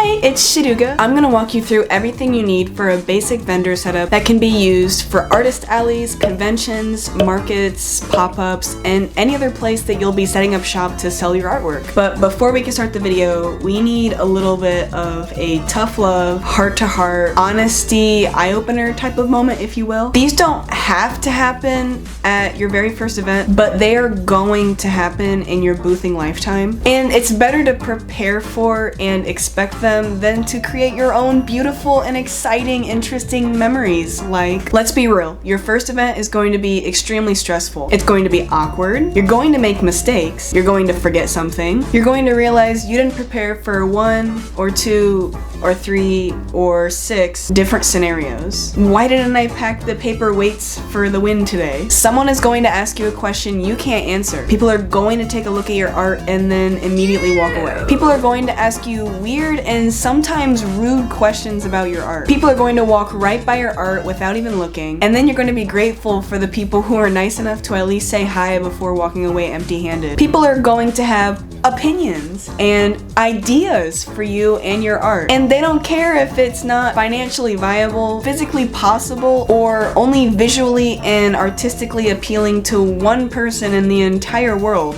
Hey, it's Shiruga. I'm gonna walk you through everything you need for a basic vendor setup that can be used for artist alleys, conventions, markets, pop-ups, and any other place that you'll be setting up shop to sell your artwork. But before we can start the video, we need a little bit of a tough love, heart-to-heart, honesty, eye-opener type of moment, if you will. These don't have to happen at your very first event, but they are going to happen in your boothing lifetime. And it's better to prepare for and expect them than to create your own beautiful and exciting, interesting memories. Like, let's be real, your first event is going to be extremely stressful. It's going to be awkward. You're going to make mistakes. You're going to forget something. You're going to realize you didn't prepare for 1 or 2 or 3 or 6 different scenarios. Why didn't I pack the paper weights for the wind today? Someone is going to ask you a question you can't answer. People are going to take a look at your art and then immediately walk away. People are going to ask you weird and sometimes rude questions about your art. People are going to walk right by your art without even looking, and then you're going to be grateful for the people who are nice enough to at least say hi before walking away empty-handed. People are going to have opinions and ideas for you and your art, and they don't care if it's not financially viable, physically possible, or only visually and artistically appealing to one person in the entire world.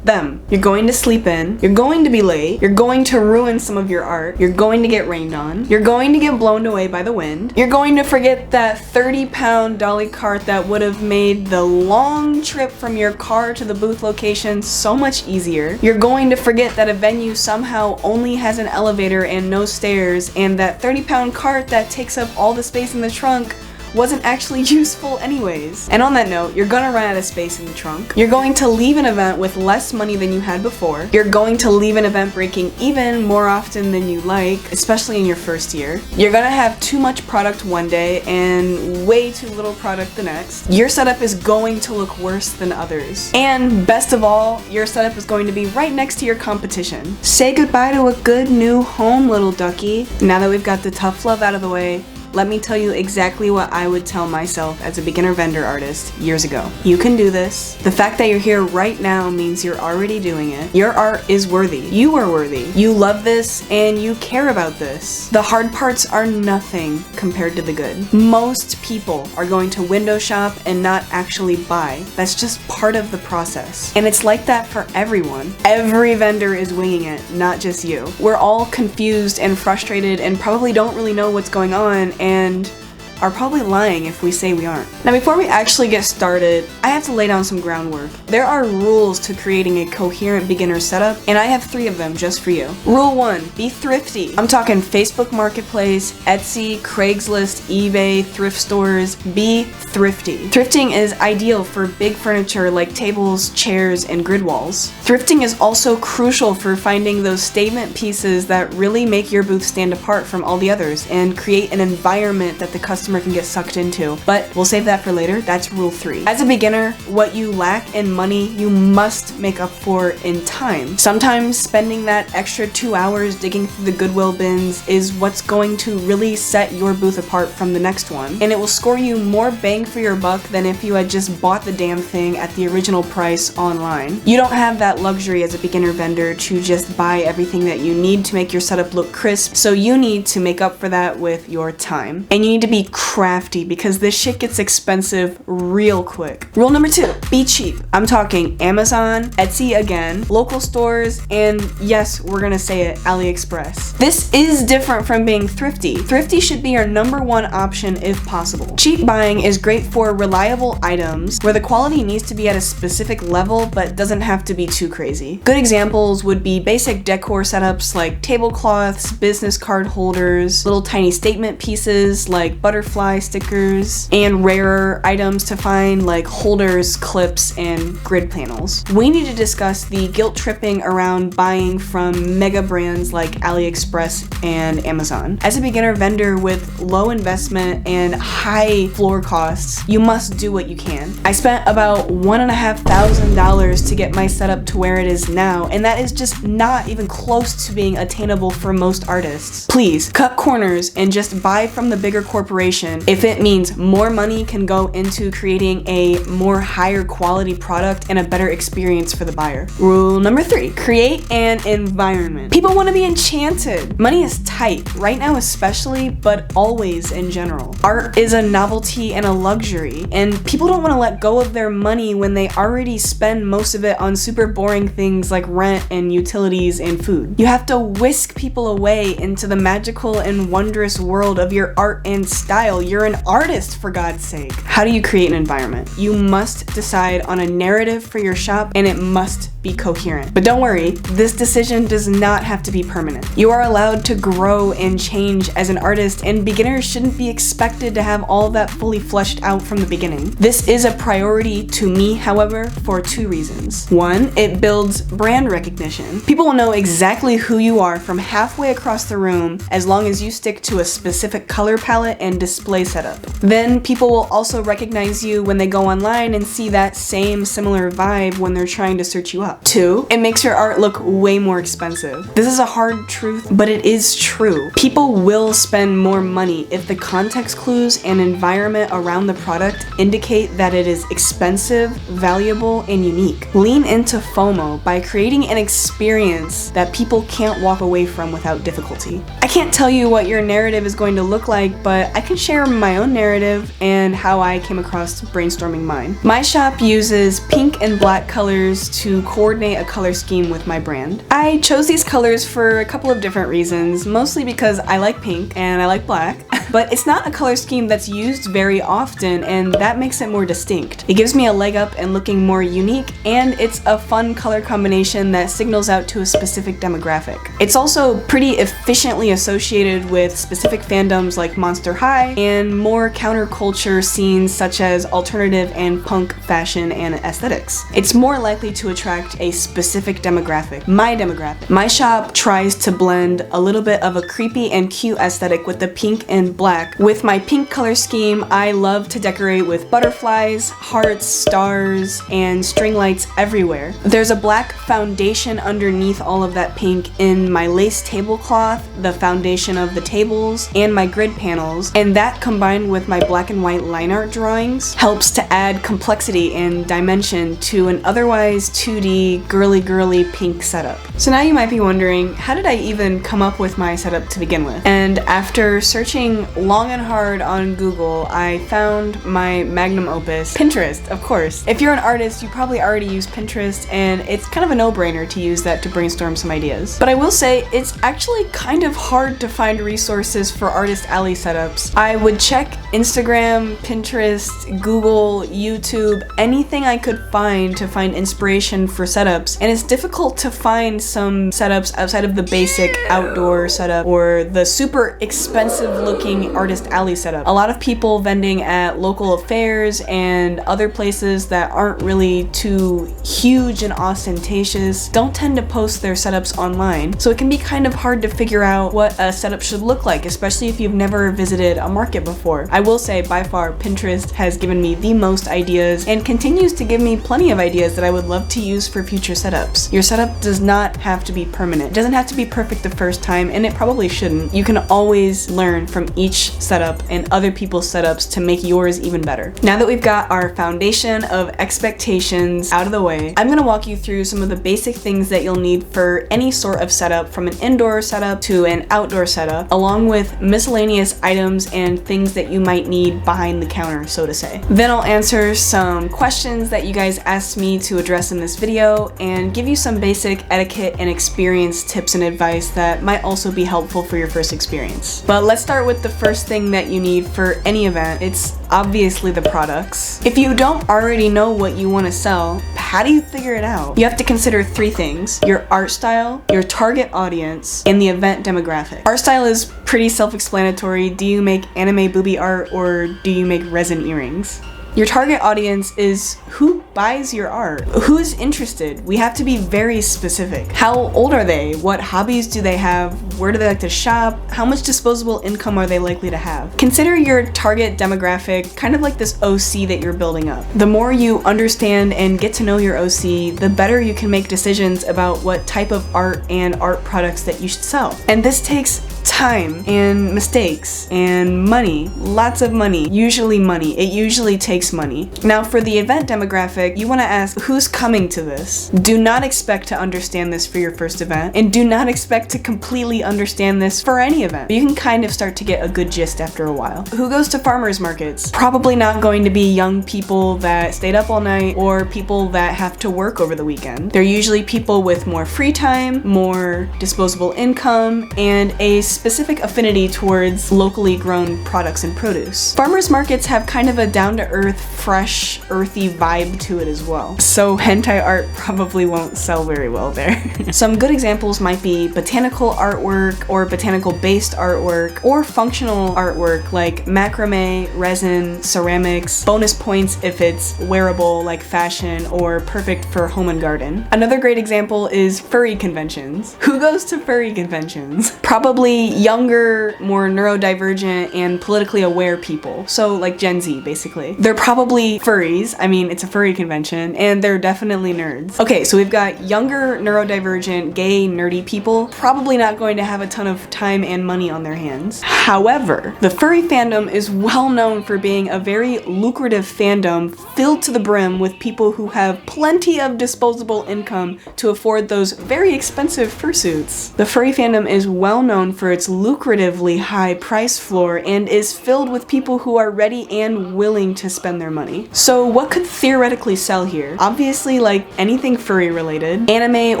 Them. You're going to sleep in, you're going to be late, you're going to ruin some of your art, you're going to get rained on, you're going to get blown away by the wind, you're going to forget that 30-pound dolly cart that would have made the long trip from your car to the booth location so much easier, you're going to forget that a venue somehow only has an elevator and no stairs, and that 30-pound cart that takes up all the space in the trunk wasn't actually useful anyways. And on that note, you're gonna run out of space in the trunk. You're going to leave an event with less money than you had before. You're going to leave an event breaking even more often than you like, especially in your first year. You're gonna have too much product one day and way too little product the next. Your setup is going to look worse than others. And best of all, your setup is going to be right next to your competition. Say goodbye to a good new home, little ducky. Now that we've got the tough love out of the way, let me tell you exactly what I would tell myself as a beginner vendor artist years ago. You can do this. The fact that you're here right now means you're already doing it. Your art is worthy. You are worthy. You love this and you care about this. The hard parts are nothing compared to the good. Most people are going to window shop and not actually buy. That's just part of the process. And it's like that for everyone. Every vendor is winging it, not just you. We're all confused and frustrated and probably don't really know what's going on, and are probably lying if we say we aren't. Now, before we actually get started, I have to lay down some groundwork. There are rules to creating a coherent beginner setup, and I have 3 of them just for you. Rule 1, be thrifty. I'm talking Facebook Marketplace, Etsy, Craigslist, eBay, thrift stores. Be thrifty. Thrifting is ideal for big furniture like tables, chairs, and grid walls. Thrifting is also crucial for finding those statement pieces that really make your booth stand apart from all the others and create an environment that the customer can get sucked into. But we'll save that for later. That's rule 3. As a beginner, what you lack in money, you must make up for in time. Sometimes spending that extra 2 hours digging through the Goodwill bins is what's going to really set your booth apart from the next one, and it will score you more bang for your buck than if you had just bought the damn thing at the original price online. You don't have that luxury as a beginner vendor to just buy everything that you need to make your setup look crisp, so you need to make up for that with your time. And you need to be crafty because this shit gets expensive real quick. Rule number 2, be cheap. I'm talking Amazon, Etsy again, local stores, and yes, we're gonna say it, AliExpress. This is different from being thrifty. Thrifty should be your number 1 option if possible. Cheap buying is great for reliable items where the quality needs to be at a specific level but doesn't have to be too crazy. Good examples would be basic decor setups like tablecloths, business card holders, little tiny statement pieces like butterfly stickers, and rarer items to find like holders, clips, and grid panels. We need to discuss the guilt tripping around buying from mega brands like AliExpress and Amazon. As a beginner vendor with low investment and high floor costs, you must do what you can. I spent about $1,500 to get my setup to where it is now, and that is just not even close to being attainable for most artists. Please cut corners and just buy from the bigger corporations consideration if it means more money can go into creating a more higher quality product and a better experience for the buyer. Rule number 3, create an environment. People want to be enchanted. Money is tight, right now especially, but always in general. Art is a novelty and a luxury, and people don't want to let go of their money when they already spend most of it on super boring things like rent and utilities and food. You have to whisk people away into the magical and wondrous world of your art and style. You're an artist, for God's sake. How do you create an environment? You must decide on a narrative for your shop, and it must be coherent. But don't worry, this decision does not have to be permanent. You are allowed to grow and change as an artist, and beginners shouldn't be expected to have all that fully fleshed out from the beginning. This is a priority to me, however, for 2 reasons. 1, it builds brand recognition. People will know exactly who you are from halfway across the room as long as you stick to a specific color palette and display setup. Then people will also recognize you when they go online and see that same similar vibe when they're trying to search you up. 2, it makes your art look way more expensive. This is a hard truth, but it is true. People will spend more money if the context clues and environment around the product indicate that it is expensive, valuable, and unique. Lean into FOMO by creating an experience that people can't walk away from without difficulty. I can't tell you what your narrative is going to look like, but I can share my own narrative and how I came across brainstorming mine. My shop uses pink and black colors to coordinate a color scheme with my brand. I chose these colors for a couple of different reasons, mostly because I like pink and I like black, but it's not a color scheme that's used very often, and that makes it more distinct. It gives me a leg up in looking more unique, and it's a fun color combination that signals out to a specific demographic. It's also pretty efficiently associated with specific fandoms like Monster High and more counterculture scenes such as alternative and punk fashion and aesthetics. It's more likely to attract a specific demographic, my demographic. My shop tries to blend a little bit of a creepy and cute aesthetic with the pink and black. With my pink color scheme, I love to decorate with butterflies, hearts, stars, and string lights everywhere. There's a black foundation underneath all of that pink in my lace tablecloth, the foundation of the tables, and my grid panels, and that combined with my black and white line art drawings helps to add complexity and dimension to an otherwise 2D girly pink setup. So now you might be wondering, how did I even come up with my setup to begin with? And after searching long and hard on Google, I found my magnum opus, Pinterest, of course. If you're an artist, you probably already use Pinterest, and it's kind of a no-brainer to use that to brainstorm some ideas. But I will say, it's actually kind of hard to find resources for Artist Alley setups. I would check Instagram, Pinterest, Google, YouTube, anything I could find to find inspiration for setups, and it's difficult to find some setups outside of the basic outdoor setup or the super expensive looking Artist Alley setup. A lot of people vending at local affairs and other places that aren't really too huge and ostentatious don't tend to post their setups online, so it can be kind of hard to figure out what a setup should look like, especially if you've never visited a market before. I will say, by far, Pinterest has given me the most ideas and continues to give me plenty of ideas that I would love to use for future setups. Your setup does not have to be permanent. It doesn't have to be perfect the first time, and it probably shouldn't. You can always learn from each setup and other people's setups to make yours even better. Now that we've got our foundation of expectations out of the way, I'm gonna walk you through some of the basic things that you'll need for any sort of setup, from an indoor setup to an outdoor setup, along with miscellaneous items and things that you might need behind the counter, so to say. Then I'll answer some questions that you guys asked me to address in this video and give you some basic etiquette and experience tips and advice that might also be helpful for your first experience. But let's start with the first thing that you need for any event. It's obviously the products. If you don't already know what you want to sell, how do you figure it out? You have to consider 3 things: your art style, your target audience, and the event demographic. Art style is pretty self-explanatory. Do you make anime booby art or do you make resin earrings? Your target audience is who buys your art, who's interested. We have to be very specific. How old are they? What hobbies do they have? Where do they like to shop? How much disposable income are they likely to have? Consider your target demographic kind of like this OC that you're building up. The more you understand and get to know your OC, the better you can make decisions about what type of art and art products that you should sell. And this takes time and mistakes and money, lots of money, usually money. It usually takes money. Now for the event demographic, you want to ask who's coming to this. Do not expect to understand this for your first event, and do not expect to completely understand this for any event. You can kind of start to get a good gist after a while. Who goes to farmers markets? Probably not going to be young people that stayed up all night or people that have to work over the weekend. They're usually people with more free time, more disposable income, and a specific affinity towards locally grown products and produce. Farmers markets have kind of a down-to-earth, fresh, earthy vibe to it as well. So hentai art probably won't sell very well there. Some good examples might be botanical artwork or botanical-based artwork or functional artwork like macrame, resin, ceramics, bonus points if it's wearable like fashion or perfect for home and garden. Another great example is furry conventions. Who goes to furry conventions? Probably younger, more neurodivergent, and politically aware people. So like Gen Z, basically. They're probably furries. I mean, it's a furry convention, and they're definitely nerds. Okay, so we've got younger, neurodivergent, gay, nerdy people, probably not going to have a ton of time and money on their hands. However, the furry fandom is well known for being a very lucrative fandom filled to the brim with people who have plenty of disposable income to afford those very expensive fursuits. The furry fandom is well known for its lucratively high price floor and is filled with people who are ready and willing to spend their money. So what could theoretically sell here? Obviously, like anything furry related, anime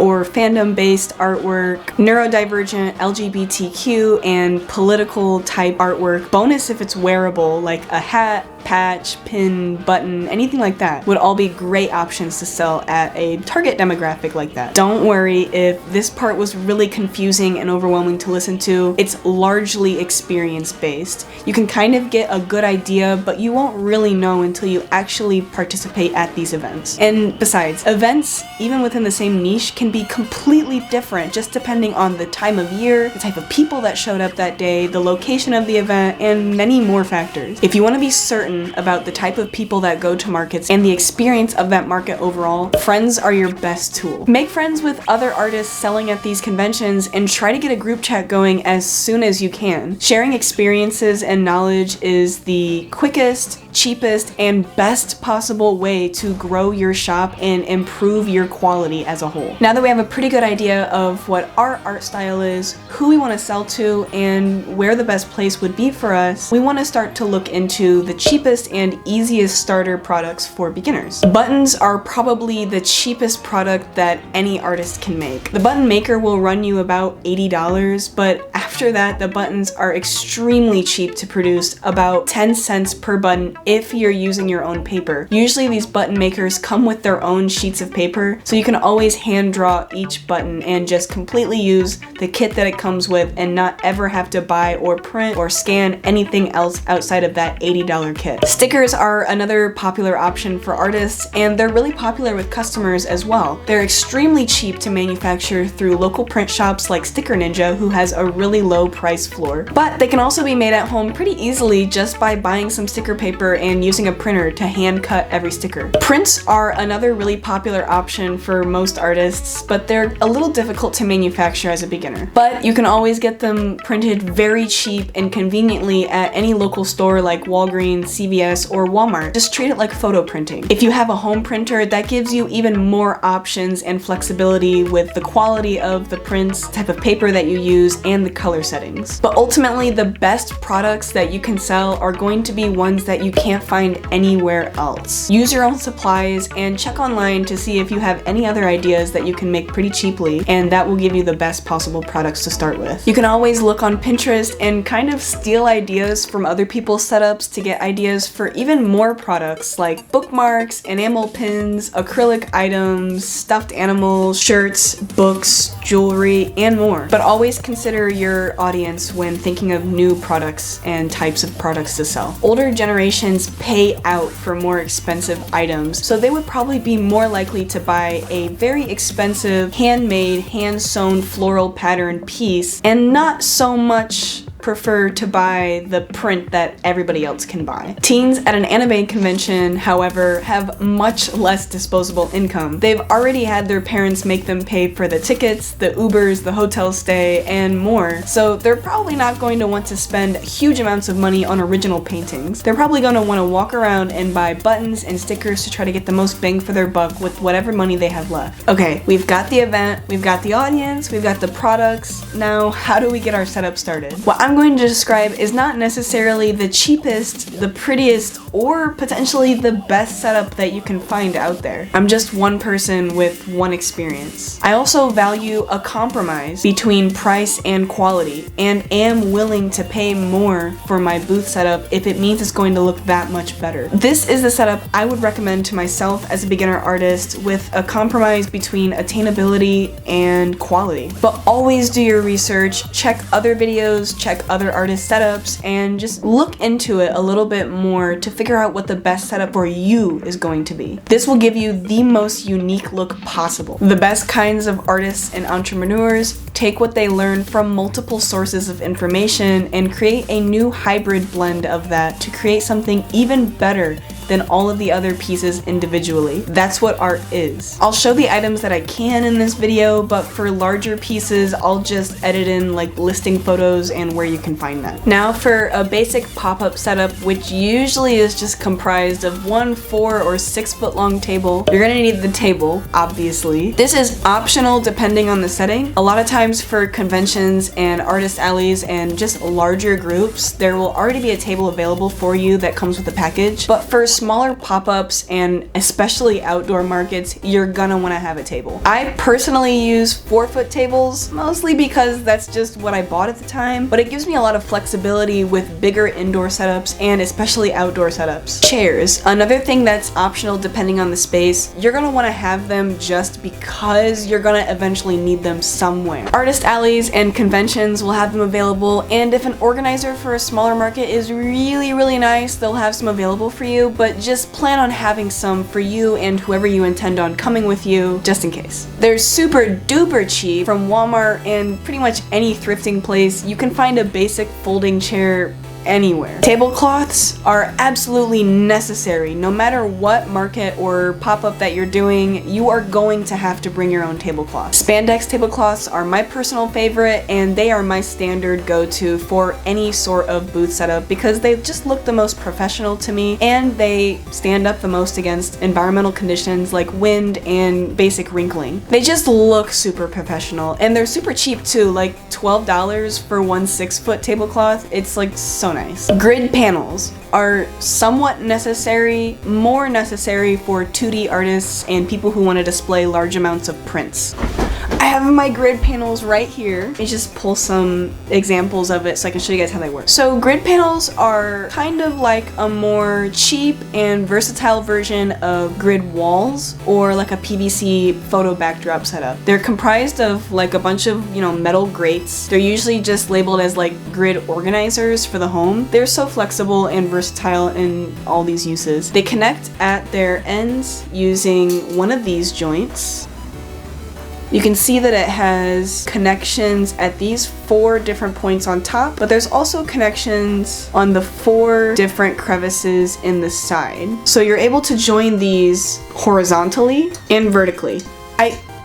or fandom based artwork, neurodivergent, LGBTQ, and political type artwork. Bonus if it's wearable, like a hat, patch, pin, button, anything like that would all be great options to sell at a target demographic like that. Don't worry if this part was really confusing and overwhelming to listen to. It's largely experience based. You can kind of get a good idea, but you won't really know until you actually participate at these events. And besides, events, even within the same niche, can be completely different just depending on the time of year, the type of people that showed up that day, the location of the event, and many more factors. If you want to be certain about the type of people that go to markets and the experience of that market overall, friends are your best tool. Make friends with other artists selling at these conventions and try to get a group chat going as soon as you can. Sharing experiences and knowledge is the quickest, cheapest, and best possible way to grow your shop and improve your quality as a whole. Now that we have a pretty good idea of what our art style is, who we want to sell to, and where the best place would be for us, we want to start to look into the cheapest and easiest starter products for beginners. Buttons are probably the cheapest product that any artist can make. The button maker will run you about $80, but after that, the buttons are extremely cheap to produce, about 10 cents per button if you're using your own paper. Usually these button makers come with their own sheets of paper, so you can always hand draw each button and just completely use the kit that it comes with and not ever have to buy or print or scan anything else outside of that $80 kit. Stickers are another popular option for artists, and they're really popular with customers as well. They're extremely cheap to manufacture through local print shops like Sticker Ninja, who has a really low price floor. But they can also be made at home pretty easily just by buying some sticker paper and using a printer to hand cut every sticker. Prints are another really popular option for most artists, but they're a little difficult to manufacture as a beginner. But you can always get them printed very cheap and conveniently at any local store like Walgreens, CVS, or Walmart. Just treat it like photo printing. If you have a home printer, that gives you even more options and flexibility with the quality of the prints, type of paper that you use, and the color settings. But ultimately, the best products that you can sell are going to be ones that you can't find anywhere else. Use your own supplies and check online to see if you have any other ideas that you can make pretty cheaply, and that will give you the best possible products to start with. You can always look on Pinterest and kind of steal ideas from other people's setups to get ideas for even more products like bookmarks, enamel pins, acrylic items, stuffed animals, shirts, books, jewelry, and more. But always consider your audience when thinking of new products and types of products to sell. Older generations pay out for more expensive items, so they would probably be more likely to buy a very expensive, handmade, hand-sewn floral pattern piece and not so much prefer to buy the print that everybody else can buy. Teens at an anime convention, however, have much less disposable income. They've already had their parents make them pay for the tickets, the Ubers, the hotel stay, and more, so they're probably not going to want to spend huge amounts of money on original paintings. They're probably going to want to walk around and buy buttons and stickers to try to get the most bang for their buck with whatever money they have left. Okay, we've got the event, we've got the audience, we've got the products. Now, how do we get our setup started? What I'm going to describe is not necessarily the cheapest, the prettiest, or potentially the best setup that you can find out there. I'm just one person with one experience. I also value a compromise between price and quality, and am willing to pay more for my booth setup if it means it's going to look that much better. This is the setup I would recommend to myself as a beginner artist, with a compromise between attainability and quality. But always do your research, check other videos, check other artist setups, and just look into it a little bit more to figure out what the best setup for you is going to be. This will give you the most unique look possible. The best kinds of artists and entrepreneurs take what they learn from multiple sources of information and create a new hybrid blend of that to create something even better than all of the other pieces individually. That's what art is. I'll show the items that I can in this video, but for larger pieces, I'll just edit in like listing photos and where you can find that. Now for a basic pop-up setup, which usually is just comprised of one 4 or 6 foot long table. You're gonna need the table, obviously. This is optional depending on the setting. A lot of times for conventions and artist alleys and just larger groups, there will already be a table available for you that comes with a package. But for smaller pop-ups and especially outdoor markets, you're gonna wanna have a table. I personally use 4 foot tables, mostly because that's just what I bought at the time, but it gives me a lot of flexibility with bigger indoor setups and especially outdoor setups. Chairs, another thing that's optional depending on the space. You're gonna wanna have them just because you're gonna eventually need them somewhere. Artist alleys and conventions will have them available, and if an organizer for a smaller market is really nice, they'll have some available for you, but just plan on having some for you and whoever you intend on coming with you, just in case. They're super duper cheap. From Walmart and pretty much any thrifting place, you can find a basic folding chair anywhere. Tablecloths are absolutely necessary. No matter what market or pop-up that you're doing, you are going to have to bring your own tablecloth. Spandex tablecloths are my personal favorite, and they are my standard go-to for any sort of booth setup because they just look the most professional to me, and they stand up the most against environmental conditions like wind and basic wrinkling. They just look super professional, and they're super cheap too, like $12 for one 6 foot tablecloth. It's like so nice. Grid panels are somewhat necessary, more necessary for 2D artists and people who want to display large amounts of prints. I have my grid panels right here. Let me just pull some examples of it so I can show you guys how they work. So grid panels are kind of like a more cheap and versatile version of grid walls, or like a PVC photo backdrop setup. They're comprised of like a bunch of, metal grates. They're usually just labeled as like grid organizers for the home. They're so flexible and versatile in all these uses. They connect at their ends using one of these joints. You can see that it has connections at these 4 different points on top, but there's also connections on the 4 different crevices in the side. So you're able to join these horizontally and vertically.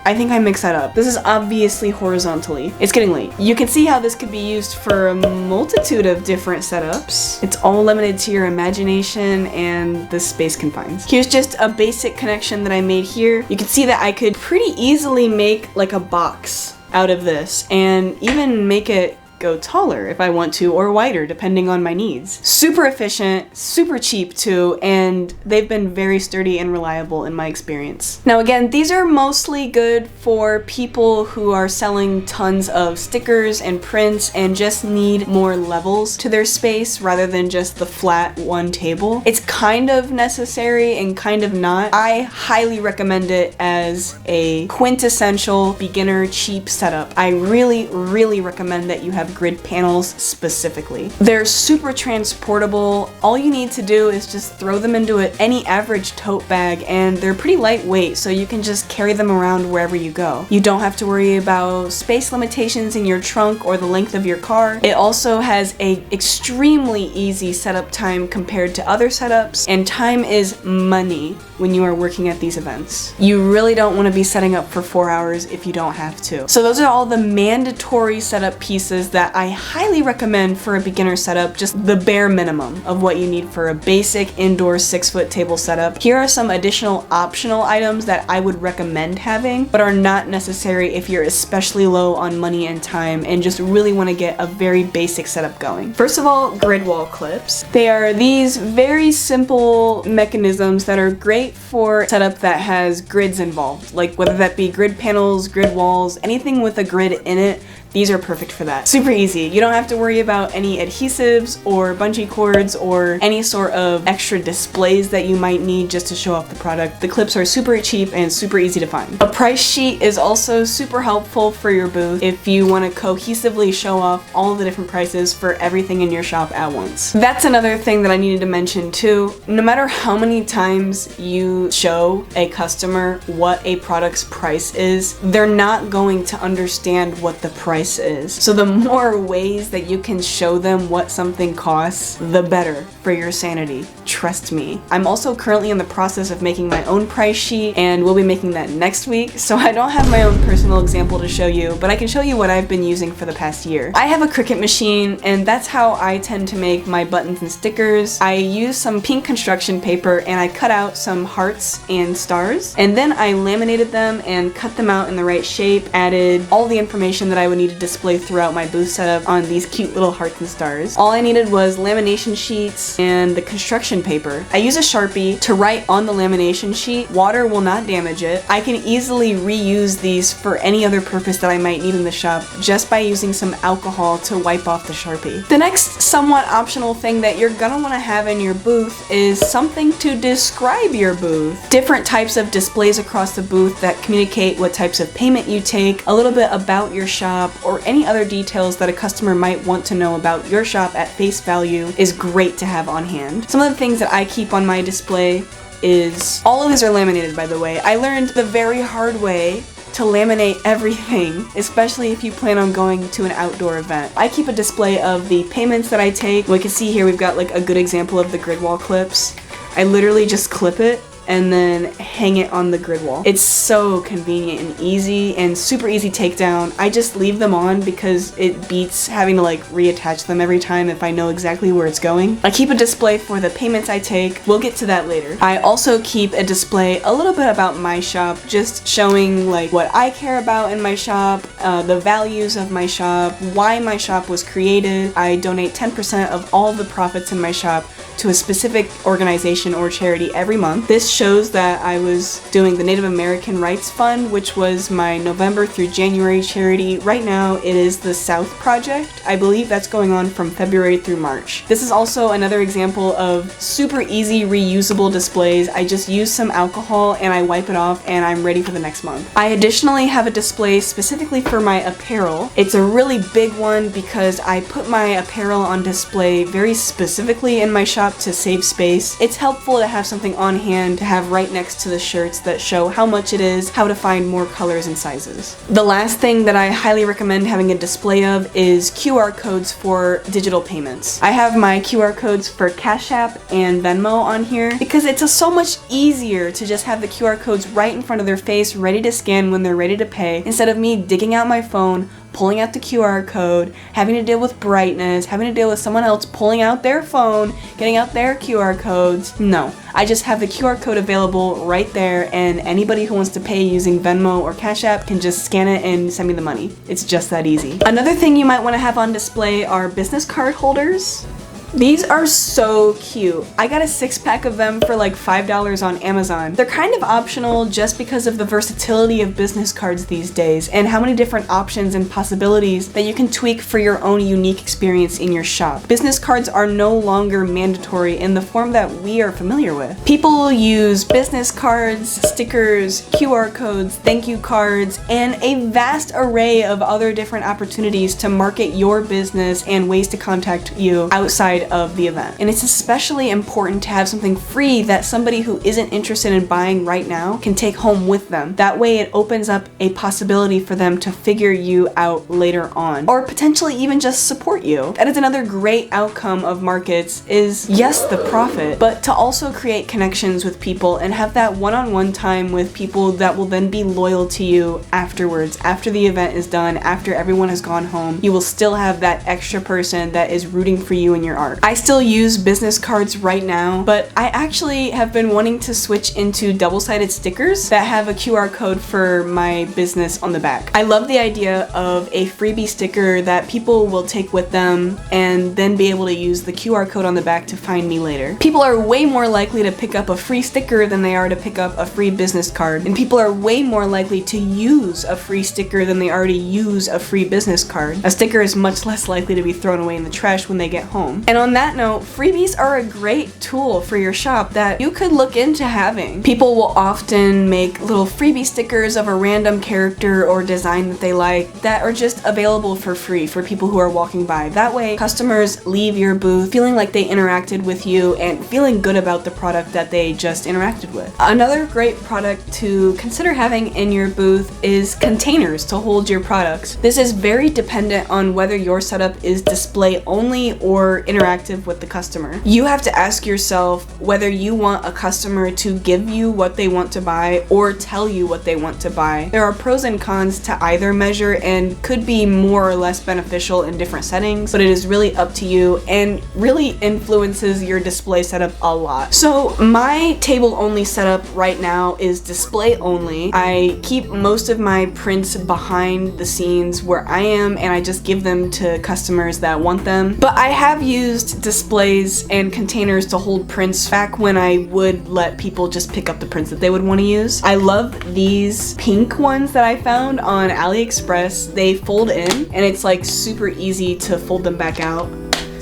I think I mixed that up. This is obviously horizontally. It's getting late. You can see how this could be used for a multitude of different setups. It's all limited to your imagination and the space confines. Here's just a basic connection that I made here. You can see that I could pretty easily make like a box out of this and even make it go taller if I want to, or wider depending on my needs. Super efficient, super cheap too, and they've been very sturdy and reliable in my experience. Now again, these are mostly good for people who are selling tons of stickers and prints and just need more levels to their space rather than just the flat one table. It's kind of necessary and kind of not. I highly recommend it as a quintessential beginner cheap setup. I really recommend that you have have grid panels specifically. They're super transportable. All you need to do is just throw them into any average tote bag, and they're pretty lightweight, so you can just carry them around wherever you go. You don't have to worry about space limitations in your trunk or the length of your car. It also has a extremely easy setup time compared to other setups, and time is money when you are working at these events. You really don't want to be setting up for 4 hours if you don't have to. So those are all the mandatory setup pieces that I highly recommend for a beginner setup, just the bare minimum of what you need for a basic indoor 6-foot table setup. Here are some additional optional items that I would recommend having, but are not necessary if you're especially low on money and time and just really want to get a very basic setup going. First of all, grid wall clips. They are these very simple mechanisms that are great for setup that has grids involved, like whether that be grid panels, grid walls, anything with a grid in it. These are perfect for that. Super easy. You don't have to worry about any adhesives or bungee cords or any sort of extra displays that you might need just to show off the product. The clips are super cheap and super easy to find. A price sheet is also super helpful for your booth if you want to cohesively show off all the different prices for everything in your shop at once. That's another thing that I needed to mention too. No matter how many times you show a customer what a product's price is, they're not going to understand what the price is. So the more ways that you can show them what something costs, the better for your sanity. Trust me. I'm also currently in the process of making my own price sheet, and we'll be making that next week. So I don't have my own personal example to show you, but I can show you what I've been using for the past year. I have a Cricut machine, and that's how I tend to make my buttons and stickers. I use some pink construction paper and I cut out some hearts and stars, and then I laminated them and cut them out in the right shape, added all the information that I would need to display throughout my booth setup on these cute little hearts and stars. All I needed was lamination sheets and the construction paper. I use a Sharpie to write on the lamination sheet. Water will not damage it. I can easily reuse these for any other purpose that I might need in the shop just by using some alcohol to wipe off the Sharpie. The next somewhat optional thing that you're gonna want to have in your booth is something to describe your booth. Different types of displays across the booth that communicate what types of payment you take, a little bit about your shop, or any other details that a customer might want to know about your shop at face value is great to have on hand. Some of the things that I keep on my display is, all of these are laminated by the way. I learned the very hard way to laminate everything, especially if you plan on going to an outdoor event. I keep a display of the payments that I take. We can see here we've got like a good example of the grid wall clips. I literally just clip it and then hang it on the grid wall. It's so convenient and easy and super easy takedown. I just leave them on because it beats having to like reattach them every time if I know exactly where it's going. I keep a display for the payments I take. We'll get to that later. I also keep a display a little bit about my shop, just showing like what I care about in my shop, the values of my shop, why my shop was created. I donate 10% of all the profits in my shop to a specific organization or charity every month. This shows that I was doing the Native American Rights Fund, which was my November through January charity. Right now it is the South Project. I believe that's going on from February through March. This is also another example of super easy reusable displays. I just use some alcohol and I wipe it off and I'm ready for the next month. I additionally have a display specifically for my apparel. It's a really big one because I put my apparel on display very specifically in my shop to save space. It's helpful to have something on hand to have right next to the shirts that show how much it is, how to find more colors and sizes. The last thing that I highly recommend having a display of is QR codes for digital payments. I have my QR codes for Cash App and Venmo on here because it's so much easier to just have the QR codes right in front of their face, ready to scan when they're ready to pay, instead of me digging out my phone, pulling out the QR code, having to deal with brightness, having to deal with someone else pulling out their phone, getting out their QR codes. No, I just have the QR code available right there, and anybody who wants to pay using Venmo or Cash App can just scan it and send me the money. It's just that easy. Another thing you might want to have on display are business card holders. These are so cute. I got a 6-pack of them for like $5 on Amazon. They're kind of optional just because of the versatility of business cards these days and how many different options and possibilities that you can tweak for your own unique experience in your shop. Business cards are no longer mandatory in the form that we are familiar with. People use business cards, stickers, QR codes, thank you cards, and a vast array of other different opportunities to market your business and ways to contact you outside of the event. And it's especially important to have something free that somebody who isn't interested in buying right now can take home with them. That way it opens up a possibility for them to figure you out later on, or potentially even just support you. That is another great outcome of markets is, yes, the profit, but to also create connections with people and have that one-on-one time with people that will then be loyal to you afterwards. After the event is done, after everyone has gone home, you will still have that extra person that is rooting for you in your art. I still use business cards right now, but I actually have been wanting to switch into double-sided stickers that have a QR code for my business on the back. I love the idea of a freebie sticker that people will take with them and then be able to use the QR code on the back to find me later. People are way more likely to pick up a free sticker than they are to pick up a free business card, and people are way more likely to use a free sticker than they already use a free business card. A sticker is much less likely to be thrown away in the trash when they get home. And on that note, freebies are a great tool for your shop that you could look into having. People will often make little freebie stickers of a random character or design that they like that are just available for free for people who are walking by. That way, customers leave your booth feeling like they interacted with you and feeling good about the product that they just interacted with. Another great product to consider having in your booth is containers to hold your products. This is very dependent on whether your setup is display only or interactive with the customer. You have to ask yourself whether you want a customer to give you what they want to buy or tell you what they want to buy. There are pros and cons to either measure and could be more or less beneficial in different settings, but it is really up to you and really influences your display setup a lot. So my table only setup right now is display only. I keep most of my prints behind the scenes where I am, and I just give them to customers that want them. But I have used displays and containers to hold prints back when I would let people just pick up the prints that they would want to use. I love these pink ones that I found on AliExpress. They fold in and it's like super easy to fold them back out.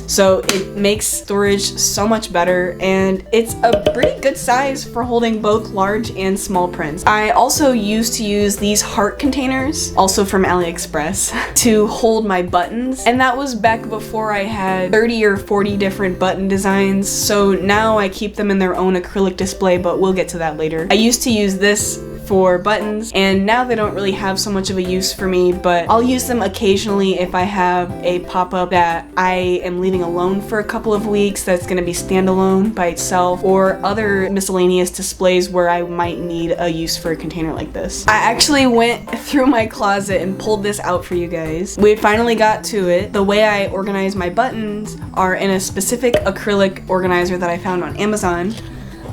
So it makes storage so much better, and it's a pretty good size for holding both large and small prints. I also used to use these heart containers, also from AliExpress, to hold my buttons, and that was back before I had 30 or 40 different button designs, so now I keep them in their own acrylic display, but we'll get to that later. I used to use this for buttons, and now they don't really have so much of a use for me, but I'll use them occasionally if I have a pop-up that I am leaving alone for a couple of weeks that's going to be standalone by itself, or other miscellaneous displays where I might need a use for a container like this. I actually went through my closet and pulled this out for you guys. We finally got to it. The way I organize my buttons are in a specific acrylic organizer that I found on Amazon.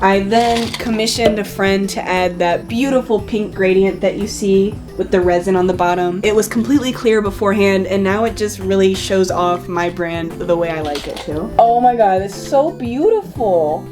I then commissioned a friend to add that beautiful pink gradient that you see with the resin on the bottom. It was completely clear beforehand, and now it just really shows off my brand the way I like it to. Oh my god, it's so beautiful!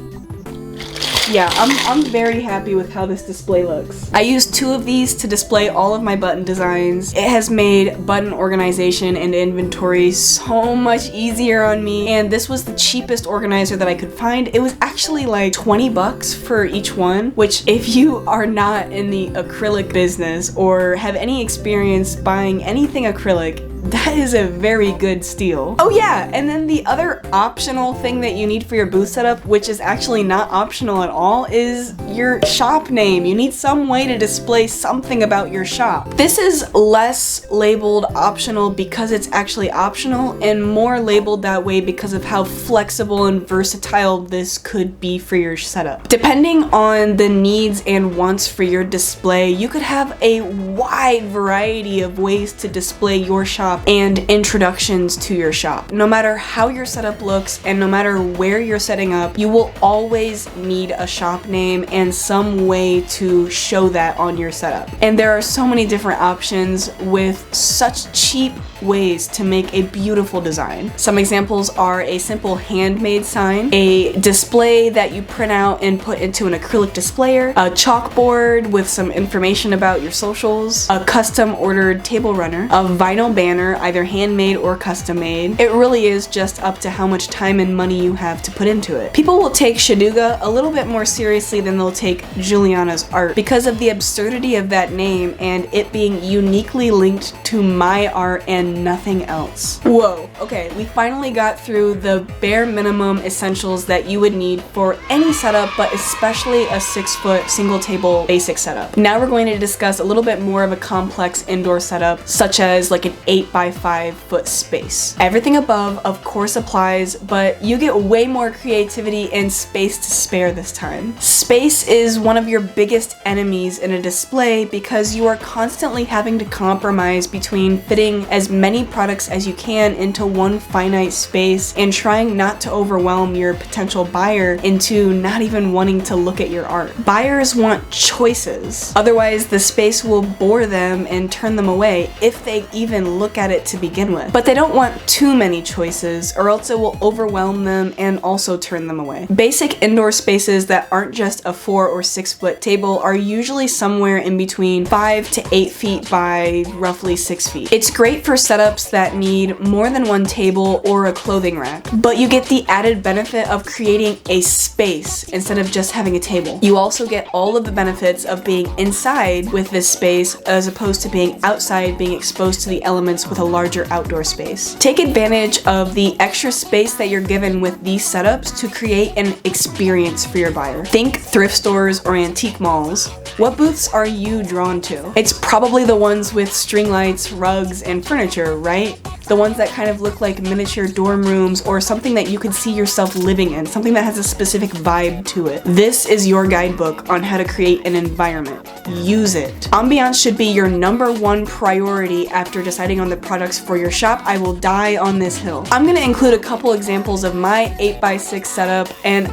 Yeah, I'm very happy with how this display looks. I used 2 of these to display all of my button designs. It has made button organization and inventory so much easier on me, and this was the cheapest organizer that I could find. It was actually like 20 bucks for each one, which if you are not in the acrylic business or have any experience buying anything acrylic, that is a very good steal. Oh yeah, and then the other optional thing that you need for your booth setup, which is actually not optional at all, is your shop name. You need some way to display something about your shop. This is less labeled optional because it's actually optional, and more labeled that way because of how flexible and versatile this could be for your setup. Depending on the needs and wants for your display, you could have a wide variety of ways to display your shop shop and introductions to your shop. No matter how your setup looks and no matter where you're setting up, you will always need a shop name and some way to show that on your setup. And there are so many different options with such cheap ways to make a beautiful design. Some examples are a simple handmade sign, a display that you print out and put into an acrylic displayer, a chalkboard with some information about your socials, a custom ordered table runner, a vinyl banner, either handmade or custom made. It really is just up to how much time and money you have to put into it. People will take Shaduga a little bit more seriously than they'll take Juliana's art because of the absurdity of that name and it being uniquely linked to my art and nothing else. Whoa, okay, we finally got through the bare minimum essentials that you would need for any setup, but especially a 6-foot single table basic setup. Now we're going to discuss a little bit more of a complex indoor setup, such as like an 8x5 foot space. Everything above of course applies, but you get way more creativity and space to spare this time. Space is one of your biggest enemies in a display because you are constantly having to compromise between fitting as many products as you can into one finite space and trying not to overwhelm your potential buyer into not even wanting to look at your art. Buyers want choices, otherwise the space will bore them and turn them away if they even look at it to begin with. But they don't want too many choices or else it will overwhelm them and also turn them away. Basic indoor spaces that aren't just a 4 or 6 foot table are usually somewhere in between 5 to 8 feet by roughly 6 feet. It's great for setups that need more than one table or a clothing rack, but you get the added benefit of creating a space instead of just having a table. You also get all of the benefits of being inside with this space as opposed to being outside, being exposed to the elements with a larger outdoor space. Take advantage of the extra space that you're given with these setups to create an experience for your buyer. Think thrift stores or antique malls. What booths are you drawn to? It's probably the ones with string lights, rugs, and furniture, right? The ones that kind of look like miniature dorm rooms or something that you could see yourself living in, something that has a specific vibe to it. This is your guidebook on how to create an environment. Use it. Ambiance should be your #1 priority after deciding on the products for your shop. I will die on this hill. I'm gonna include a couple examples of my 8x6 setup, and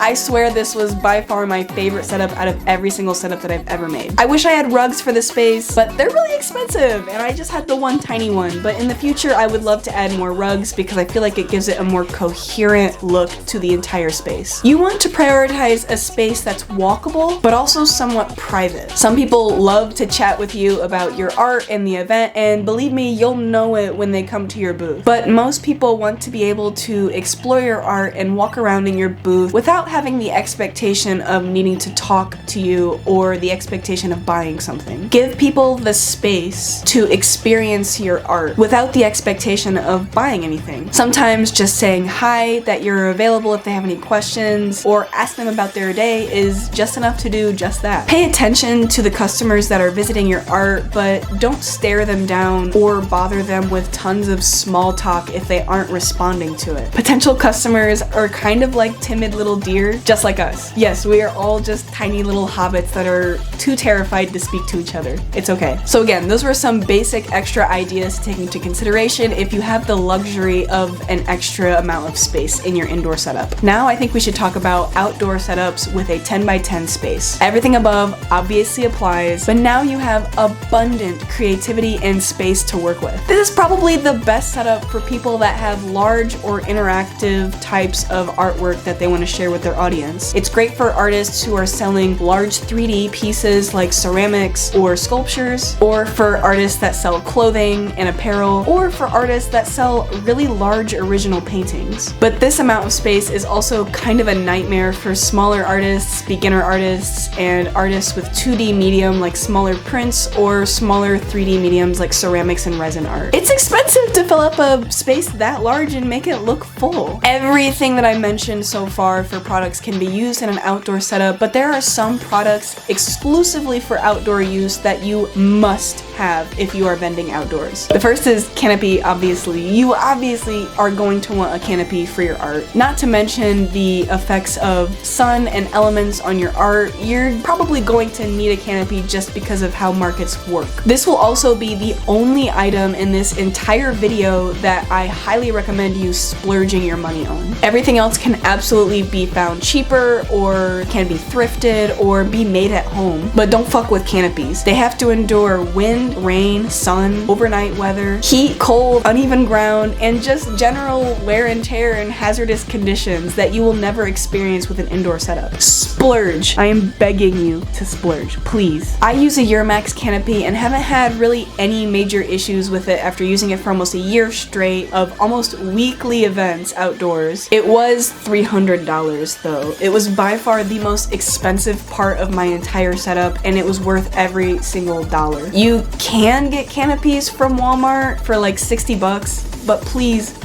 I swear this was by far my favorite setup out of every single setup that I've ever made. I wish I had rugs for the space, but they're really expensive, and I just had the one tiny one. But in the future, I would love to add more rugs because I feel like it gives it a more coherent look to the entire space. You want to prioritize a space that's walkable, but also somewhat private. Some people love to chat with you about your art and the event, and believe me, you'll know it when they come to your booth. But most people want to be able to explore your art and walk around in your booth without having the expectation of needing to talk to you or the expectation of buying something. Give people the space to experience your art without the expectation of buying anything. Sometimes just saying hi, that you're available if they have any questions, or ask them about their day is just enough to do just that. Pay attention to the customers that are visiting your art, but don't stare them down or bother them with tons of small talk if they aren't responding to it. Potential customers are kind of like timid little deer, just like us. Yes, we are all just tiny little hobbits that are too terrified to speak to each other. It's okay. So again, those were some basic extra ideas to take into consideration if you have the luxury of an extra amount of space in your indoor setup. Now I think we should talk about outdoor setups with a 10x10 space. Everything above obviously applies, but now you have abundant creativity and space to work with. This is probably the best setup for people that have large or interactive types of artwork that they want to share with their audience. It's great for artists who are selling large 3D pieces like ceramics or sculptures, or for artists that sell clothing and apparel, or for artists that sell really large original paintings. But this amount of space is also kind of a nightmare for smaller artists, beginner artists, and artists with 2D medium like smaller prints or smaller 3D mediums like ceramics and resin art. It's expensive to fill up a space that large and make it look full. Everything that I mentioned so far for products can be used in an outdoor setup, but there are some products exclusively for outdoor use that you must have if you are vending outdoors. The first is canopy, obviously. You obviously are going to want a canopy for your art. Not to mention the effects of sun and elements on your art. You're probably going to need a canopy just because of how markets work. This will also be the only item in this entire video that I highly recommend you splurging your money on. Everything else can absolutely be found cheaper or can be thrifted or be made at home, but don't fuck with canopies. They have to endure wind, rain, sun, overnight weather, heat, cold, uneven ground, and just general wear and tear and hazardous conditions that you will never experience with an indoor setup. Splurge. I am begging you to splurge, please. I use a Euramax canopy and haven't had really any major issues with it after using it for almost a year straight of almost weekly events outdoors. It was $300 though. It was by far the most expensive part of my entire setup, and it was worth every single dollar. You can get canopies from Walmart for like 60 bucks, but please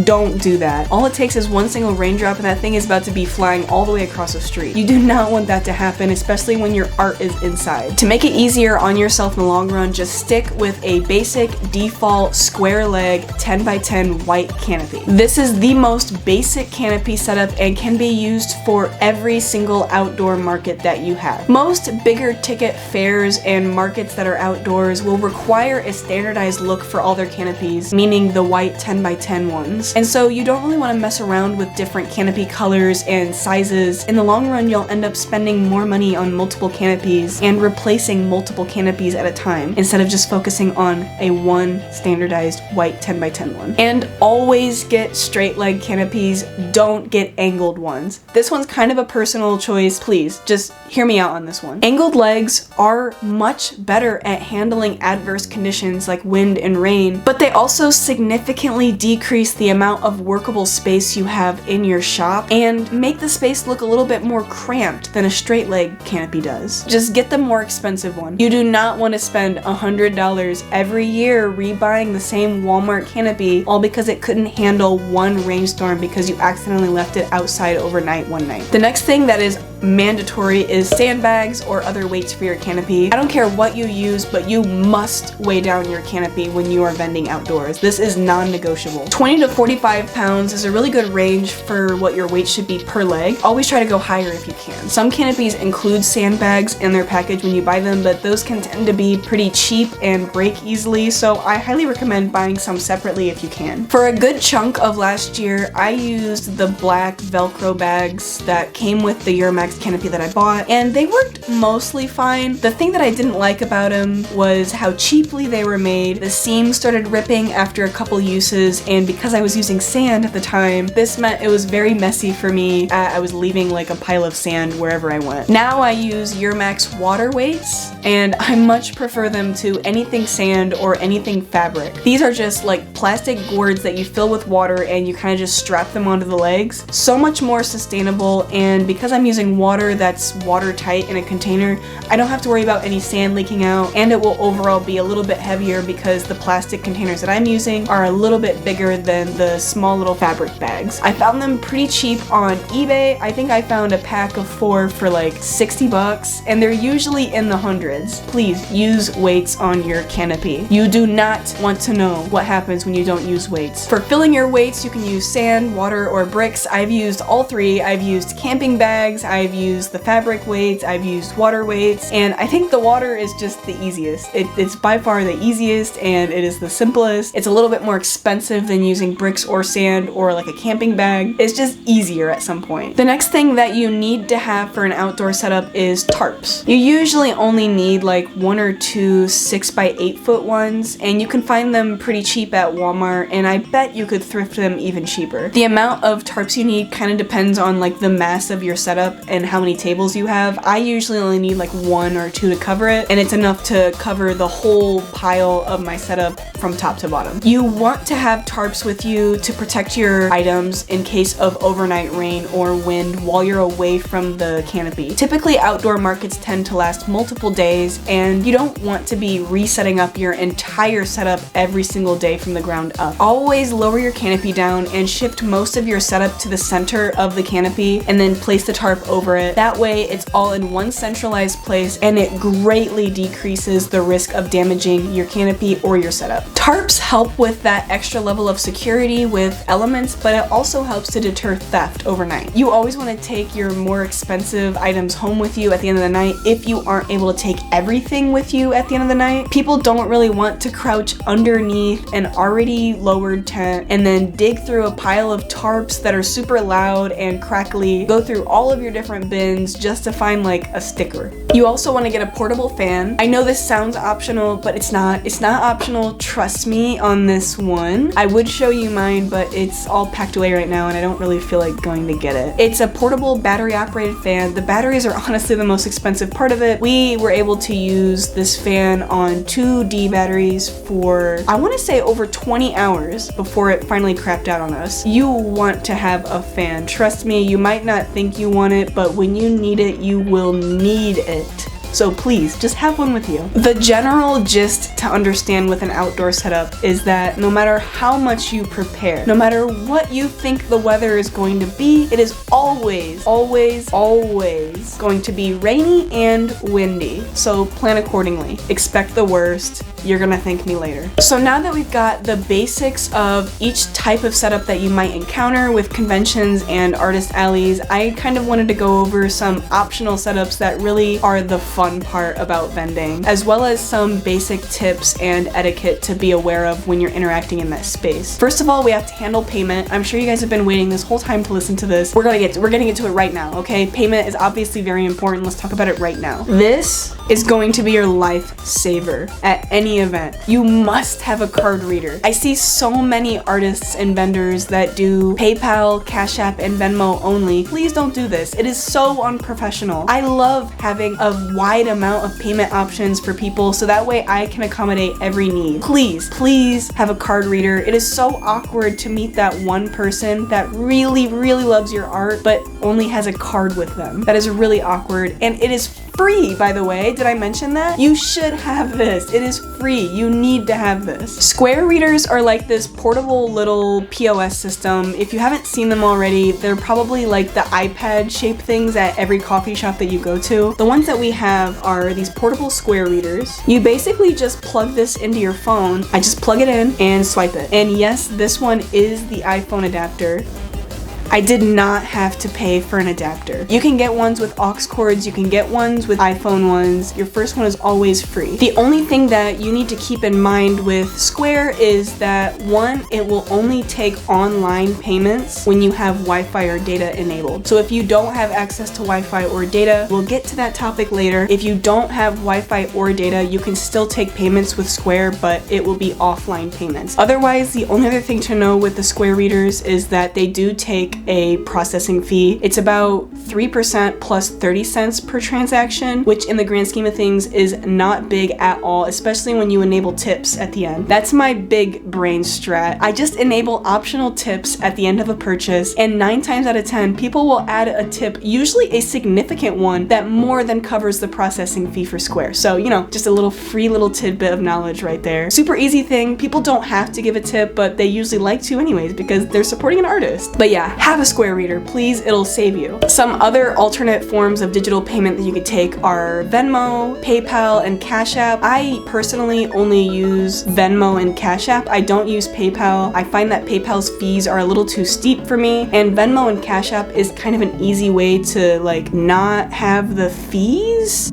don't do that. All it takes is one single raindrop and that thing is about to be flying all the way across the street. You do not want that to happen, especially when your art is inside. To make it easier on yourself in the long run, just stick with a basic default square leg 10x10 white canopy. This is the most basic canopy setup and can be used for every single outdoor market that you have. Most bigger ticket fairs and markets that are outdoors will require a standardized look for all their canopies, meaning the white 10x10 ones. And so you don't really want to mess around with different canopy colors and sizes. In the long run, you'll end up spending more money on multiple canopies and replacing multiple canopies at a time instead of just focusing on a one standardized white 10x10 one. And always get straight leg canopies, don't get angled ones. This one's kind of a personal choice. Please, just hear me out on this one. Angled legs are much better at handling adverse conditions like wind and rain, but they also significantly decrease the amount of workable space you have in your shop and make the space look a little bit more cramped than a straight leg canopy does. Just get the more expensive one. You do not want to spend $100 every year rebuying the same Walmart canopy all because it couldn't handle one rainstorm because you accidentally left it outside overnight one night. The next thing that is mandatory is sandbags or other weights for your canopy. I don't care what you use, but you must weigh down your canopy when you are vending outdoors. This is non-negotiable. 20 to 45 pounds is a really good range for what your weight should be per leg. Always try to go higher if you can. Some canopies include sandbags in their package when you buy them, but those can tend to be pretty cheap and break easily, so I highly recommend buying some separately if you can. For a good chunk of last year, I used the black Velcro bags that came with the Euramax canopy that I bought, and they worked mostly fine. The thing that I didn't like about them was how cheaply they were made. The seams started ripping after a couple uses, and because I was using sand at the time, this meant it was very messy for me. I was leaving like a pile of sand wherever I went. Now I use Euramax water weights, and I much prefer them to anything sand or anything fabric. These are just like plastic gourds that you fill with water and you kind of just strap them onto the legs. So much more sustainable, and because I'm using water that's watertight in a container, I don't have to worry about any sand leaking out, and it will overall be a little bit heavier because the plastic containers that I'm using are a little bit bigger than the small little fabric bags. I found them pretty cheap on eBay. I think I found a pack of 4 for like 60 bucks, and they're usually in the hundreds. Please use weights on your canopy. You do not want to know what happens when you don't use weights. For filling your weights, you can use sand, water, or bricks. I've used all three. I've used camping bags, I've used the fabric weights, I've used water weights, and I think the water is just the easiest. It's by far the easiest, and it is the simplest. It's a little bit more expensive than using bricks or sand or like a camping bag. It's just easier at some point. The next thing that you need to have for an outdoor setup is tarps. You usually only need like 1 or 2 6x8 foot ones, and you can find them pretty cheap at Walmart, and I bet you could thrift them even cheaper. The amount of tarps you need kind of depends on like the mass of your setup and how many tables you have. I usually only need like 1 or 2 to cover it, and it's enough to cover the whole pile of my setup from top to bottom. You want to have tarps with you to protect your items in case of overnight rain or wind while you're away from the canopy. Typically, outdoor markets tend to last multiple days, and you don't want to be resetting up your entire setup every single day from the ground up. Always lower your canopy down and shift most of your setup to the center of the canopy and then place the tarp over it. That way it's all in one centralized place and it greatly decreases the risk of damaging your canopy or your setup. Tarps help with that extra level of security with elements, but it also helps to deter theft overnight. You always want to take your more expensive items home with you at the end of the night if you aren't able to take everything with you at the end of the night. People don't really want to crouch underneath an already lowered tent and then dig through a pile of tarps that are super loud and crackly, go through all of your different bins just to find like a sticker. You also want to get a portable fan. I know this sounds optional, but it's not. It's not optional, trust me on this one. I would show you mine, but it's all packed away right now and I don't really feel like going to get it. It's a portable battery operated fan. The batteries are honestly the most expensive part of it. We were able to use this fan on 2 D batteries for, I want to say, over 20 hours before it finally crapped out on us. You want to have a fan. Trust me, you might not think you want it, but when you need it, you will need it. So please, just have one with you. The general gist to understand with an outdoor setup is that no matter how much you prepare, no matter what you think the weather is going to be, it is always, always, always going to be rainy and windy. So plan accordingly. Expect the worst. You're gonna thank me later. So now that we've got the basics of each type of setup that you might encounter with conventions and artist alleys, I kind of wanted to go over some optional setups that really are the fun part about vending, as well as some basic tips and etiquette to be aware of when you're interacting in that space. First of all, we have to handle payment. I'm sure you guys have been waiting this whole time to listen to this. We're getting into it right now, okay? Payment is obviously very important. Let's talk about it right now. This is going to be your lifesaver at any event. You must have a card reader. I see so many artists and vendors that do PayPal, Cash App, and Venmo only. Please don't do this. It is so unprofessional. I love having a wide amount of payment options for people so that way I can accommodate every need. Please, please have a card reader. It is so awkward to meet that one person that really, really loves your art but only has a card with them. That is really awkward, and it is free, by the way. Did I mention that? You should have this. It is free. You need to have this. Square readers are like this portable little POS system. If you haven't seen them already, they're probably like the iPad shaped things at every coffee shop that you go to. The ones that we have are these portable square readers. You basically just plug this into your phone. I just plug it in and swipe it. And yes, this one is the iPhone adapter. I did not have to pay for an adapter. You can get ones with aux cords, you can get ones with iPhone ones. Your first one is always free. The only thing that you need to keep in mind with Square is that one, it will only take online payments when you have Wi-Fi or data enabled. So if you don't have access to Wi-Fi or data, we'll get to that topic later. If you don't have Wi-Fi or data, you can still take payments with Square, but it will be offline payments. Otherwise, the only other thing to know with the Square readers is that they do take a processing fee. It's about 3% plus 30 cents per transaction, which in the grand scheme of things is not big at all, especially when you enable tips at the end. That's my big brain strat. I just enable optional tips at the end of a purchase, and 9 times out of 10, people will add a tip, usually a significant one, that more than covers the processing fee for Square. So, you know, just a little free little tidbit of knowledge right there. Super easy thing. People don't have to give a tip, but they usually like to anyways because they're supporting an artist. But yeah, have a Square reader, please. It'll save you. Some other alternate forms of digital payment that you could take are Venmo, PayPal, and Cash App. I personally only use Venmo and Cash App. I don't use PayPal. I find that PayPal's fees are a little too steep for me, and Venmo and Cash App is kind of an easy way to like not have the fees.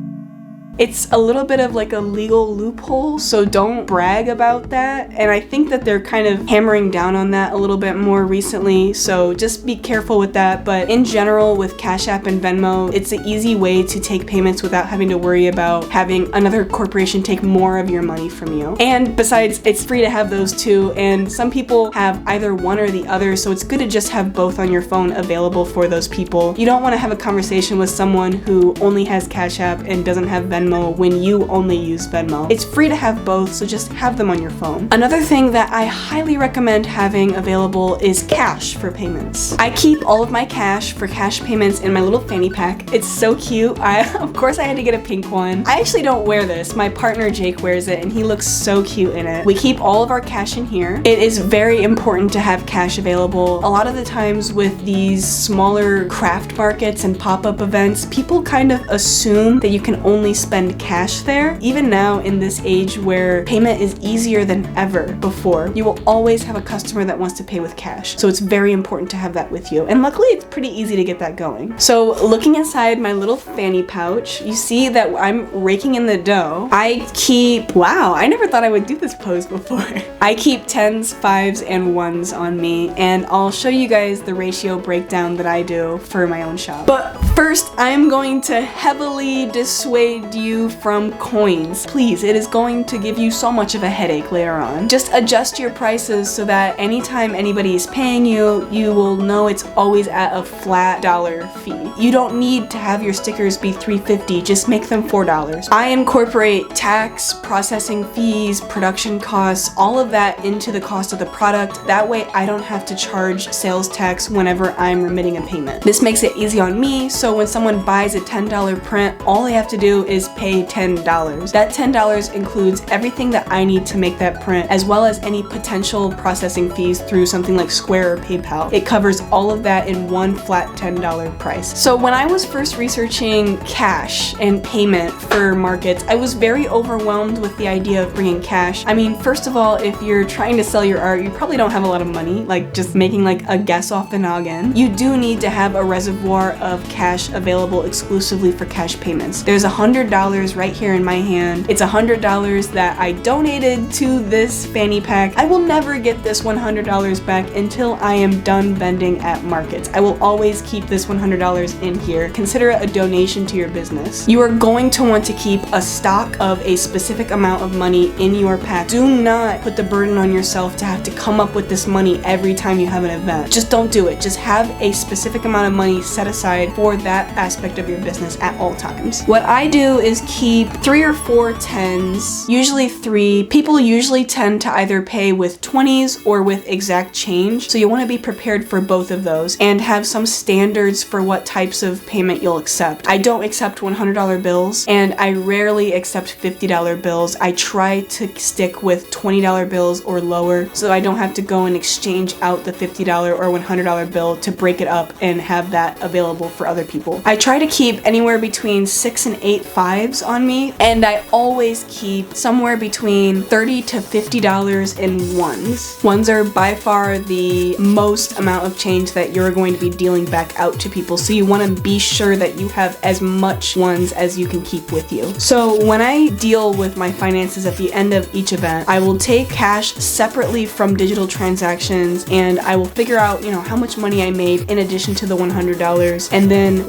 It's a little bit of like a legal loophole, so don't brag about that. And I think that they're kind of hammering down on that a little bit more recently, so just be careful with that. But in general, with Cash App and Venmo, it's an easy way to take payments without having to worry about having another corporation take more of your money from you. And besides, it's free to have those too, and some people have either one or the other, so it's good to just have both on your phone available for those people. You don't want to have a conversation with someone who only has Cash App and doesn't have Venmo when you only use Venmo. It's free to have both, so just have them on your phone. Another thing that I highly recommend having available is cash for payments. I keep all of my cash for cash payments in my little fanny pack. It's so cute. Of course I had to get a pink one. I actually don't wear this. My partner Jake wears it and he looks so cute in it. We keep all of our cash in here. It is very important to have cash available. A lot of the times with these smaller craft markets and pop-up events, people kind of assume that you can only spend cash there. Even now in this age where payment is easier than ever before, you will always have a customer that wants to pay with cash. So it's very important to have that with you. And luckily it's pretty easy to get that going. So looking inside my little fanny pouch, you see that I'm raking in the dough. I keep, wow, I never thought I would do this pose before. I keep 10s, 5s, and 1s on me, and I'll show you guys the ratio breakdown that I do for my own shop. But first, I'm going to heavily dissuade you from coins. Please, it is going to give you so much of a headache later on. Just adjust your prices so that anytime anybody is paying you, you will know it's always at a flat dollar fee. You don't need to have your stickers be $3.50, just make them $4. I incorporate tax, processing fees, production costs, all of that into the cost of the product. That way I don't have to charge sales tax whenever I'm remitting a payment. This makes it easy on me, so when someone buys a $10 print, all they have to do is pay $10. That $10 includes everything that I need to make that print, as well as any potential processing fees through something like Square or PayPal. It covers all of that in one flat $10 price. So when I was first researching cash and payment for markets, I was very overwhelmed with the idea of bringing cash. I mean, first of all, if you're trying to sell your art, you probably don't have a lot of money, like just making like a guess off the noggin. You do need to have a reservoir of cash available exclusively for cash payments. There's $100 right here in my hand. It's $100 that I donated to this fanny pack. I will never get this $100 back until I am done vending at markets. I will always keep this $100 in here. Consider it a donation to your business. You are going to want to keep a stock of a specific amount of money in your pack. Do not put the burden on yourself to have to come up with this money every time you have an event. Just don't do it. Just have a specific amount of money set aside for that aspect of your business at all times. What I do is keep 3 or 4 10s, usually 3. People usually tend to either pay with 20s or with exact change, so you want to be prepared for both of those and have some standards for what types of payment you'll accept. I don't accept $100 bills, and I rarely accept $50 bills. I try to stick with $20 bills or lower, so I don't have to go and exchange out the $50 or $100 bill to break it up and have that available for other people. I try to keep anywhere between 6 and 8 5s on me, and I always keep somewhere between $30 to $50 in 1s. 1s are by far the most amount of change that you're going to be dealing back out to people, so you want to be sure that you have as much 1s as you can keep with you. So when I deal with my finances at the end of each event, I will take cash separately from digital transactions, and I will figure out, how much money I made in addition to the $100, and then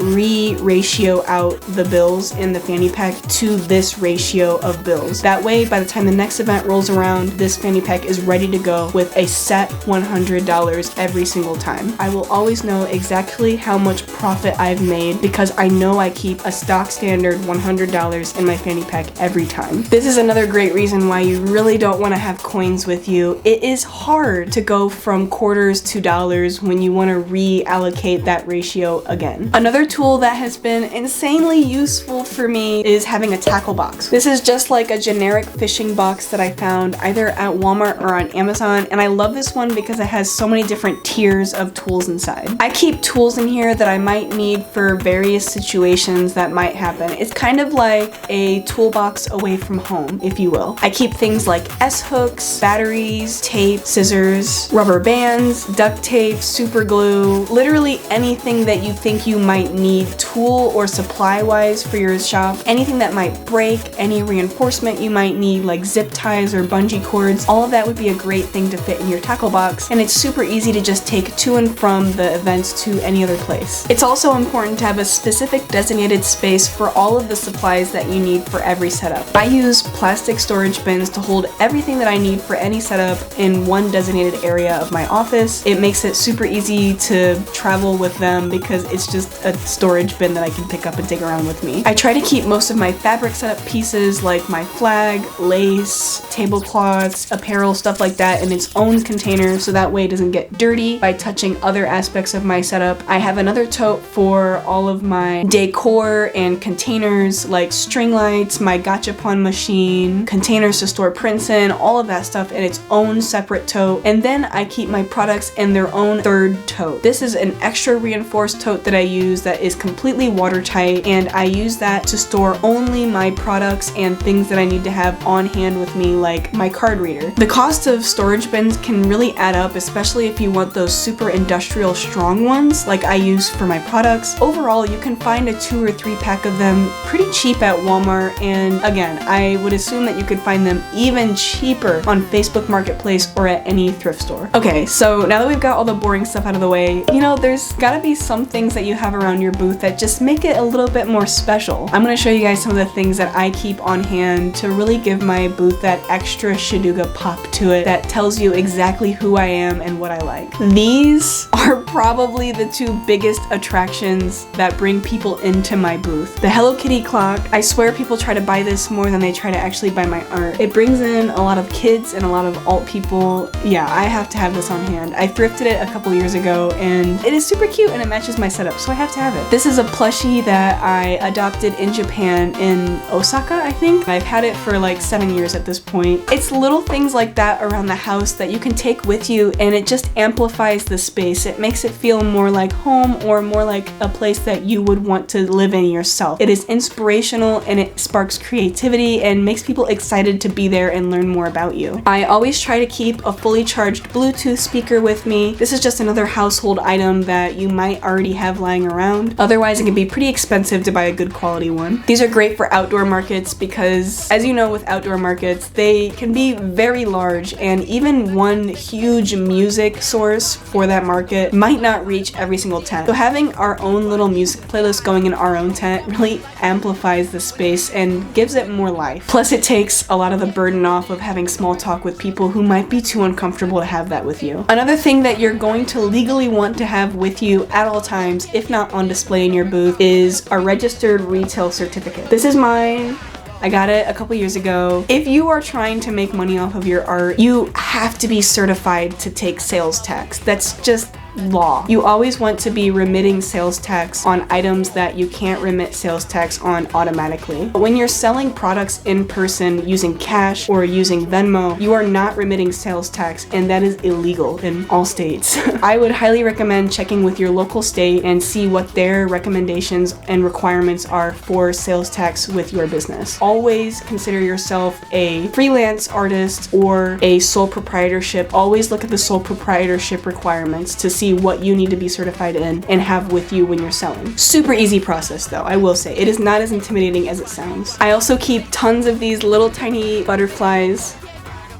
ratio out the bills in the fanny pack to this ratio of bills. That way, by the time the next event rolls around, this fanny pack is ready to go with a set $100 every single time. I will always know exactly how much profit I've made because I know I keep a stock standard $100 in my fanny pack every time. This is another great reason why you really don't want to have coins with you. It is hard to go from quarters to dollars when you want to reallocate that ratio again. Another tool that has been insanely useful for me is having a tackle box. This is just like a generic fishing box that I found either at Walmart or on Amazon, and I love this one because it has so many different tiers of tools inside. I keep tools in here that I might need for various situations that might happen. It's kind of like a toolbox away from home, if you will. I keep things like S-hooks, batteries, tape, scissors, rubber bands, duct tape, super glue, literally anything that you think you might need tool or supply-wise for your shop. anything that might break, any reinforcement you might need like zip ties or bungee cords, all of that would be a great thing to fit in your tackle box, and it's super easy to just take to and from the events to any other place. It's also important to have a specific designated space for all of the supplies that you need for every setup. I use plastic storage bins to hold everything that I need for any setup in one designated area of my office. It makes it super easy to travel with them because it's just a storage bin that I can pick up and take around with me. I try to keep most of my fabric setup pieces like my flag, lace, tablecloths, apparel, stuff like that in its own container so that way it doesn't get dirty by touching other aspects of my setup. I have another tote for all of my decor and containers like string lights, my gachapon machine, containers to store prints in, all of that stuff in its own separate tote. And then I keep my products in their own third tote. This is an extra reinforced tote that I use that is completely watertight, and I use that to store only my products and things that I need to have on hand with me, like my card reader. The cost of storage bins can really add up, especially if you want those super industrial strong ones like I use for my products. Overall, you can find a 2 or 3 pack of them pretty cheap at Walmart, and again, I would assume that you could find them even cheaper on Facebook Marketplace or at any thrift store. Okay, so now that we've got all the boring stuff out of the way, you know, there's gotta be some things that you have around your booth that just make it a little bit more special. I'm gonna show you guys some of the things that I keep on hand to really give my booth that extra Shaduga pop to it that tells you exactly who I am and what I like. These are probably the 2 biggest attractions that bring people into my booth. The Hello Kitty clock, I swear people try to buy this more than they try to actually buy my art. It brings in a lot of kids and a lot of alt people. Yeah, I have to have this on hand. I thrifted it a couple years ago and it is super cute and it matches my setup, so I have to have it. This is a plushie that I adopted in Japan, in Osaka, I think. I've had it for like 7 years at this point. It's little things like that around the house that you can take with you, and it just amplifies the space. It makes it feel more like home or more like a place that you would want to live in yourself. It is inspirational and it sparks creativity and makes people excited to be there and learn more about you. I always try to keep a fully charged Bluetooth speaker with me. This is just another household item that you might already have lying around. Otherwise, it can be pretty expensive to buy a good quality one. These are great for outdoor markets because, as you know, with outdoor markets, they can be very large, and even one huge music source for that market might not reach every single tent. So having our own little music playlist going in our own tent really amplifies the space and gives it more life. Plus, it takes a lot of the burden off of having small talk with people who might be too uncomfortable to have that with you. Another thing that you're going to legally want to have with you at all times, if not on display in your booth, is a registered retail certificate. This is mine. I got it a couple years ago. If you are trying to make money off of your art, you have to be certified to take sales tax. That's just law. You always want to be remitting sales tax on items that you can't remit sales tax on automatically. But when you're selling products in person using cash or using Venmo, you are not remitting sales tax, and that is illegal in all states. I would highly recommend checking with your local state and see what their recommendations and requirements are for sales tax with your business. Always consider yourself a freelance artist or a sole proprietorship. Always look at the sole proprietorship requirements to see what you need to be certified in and have with you when you're selling. Super easy process though, I will say. It is not as intimidating as it sounds. I also keep tons of these little tiny butterflies.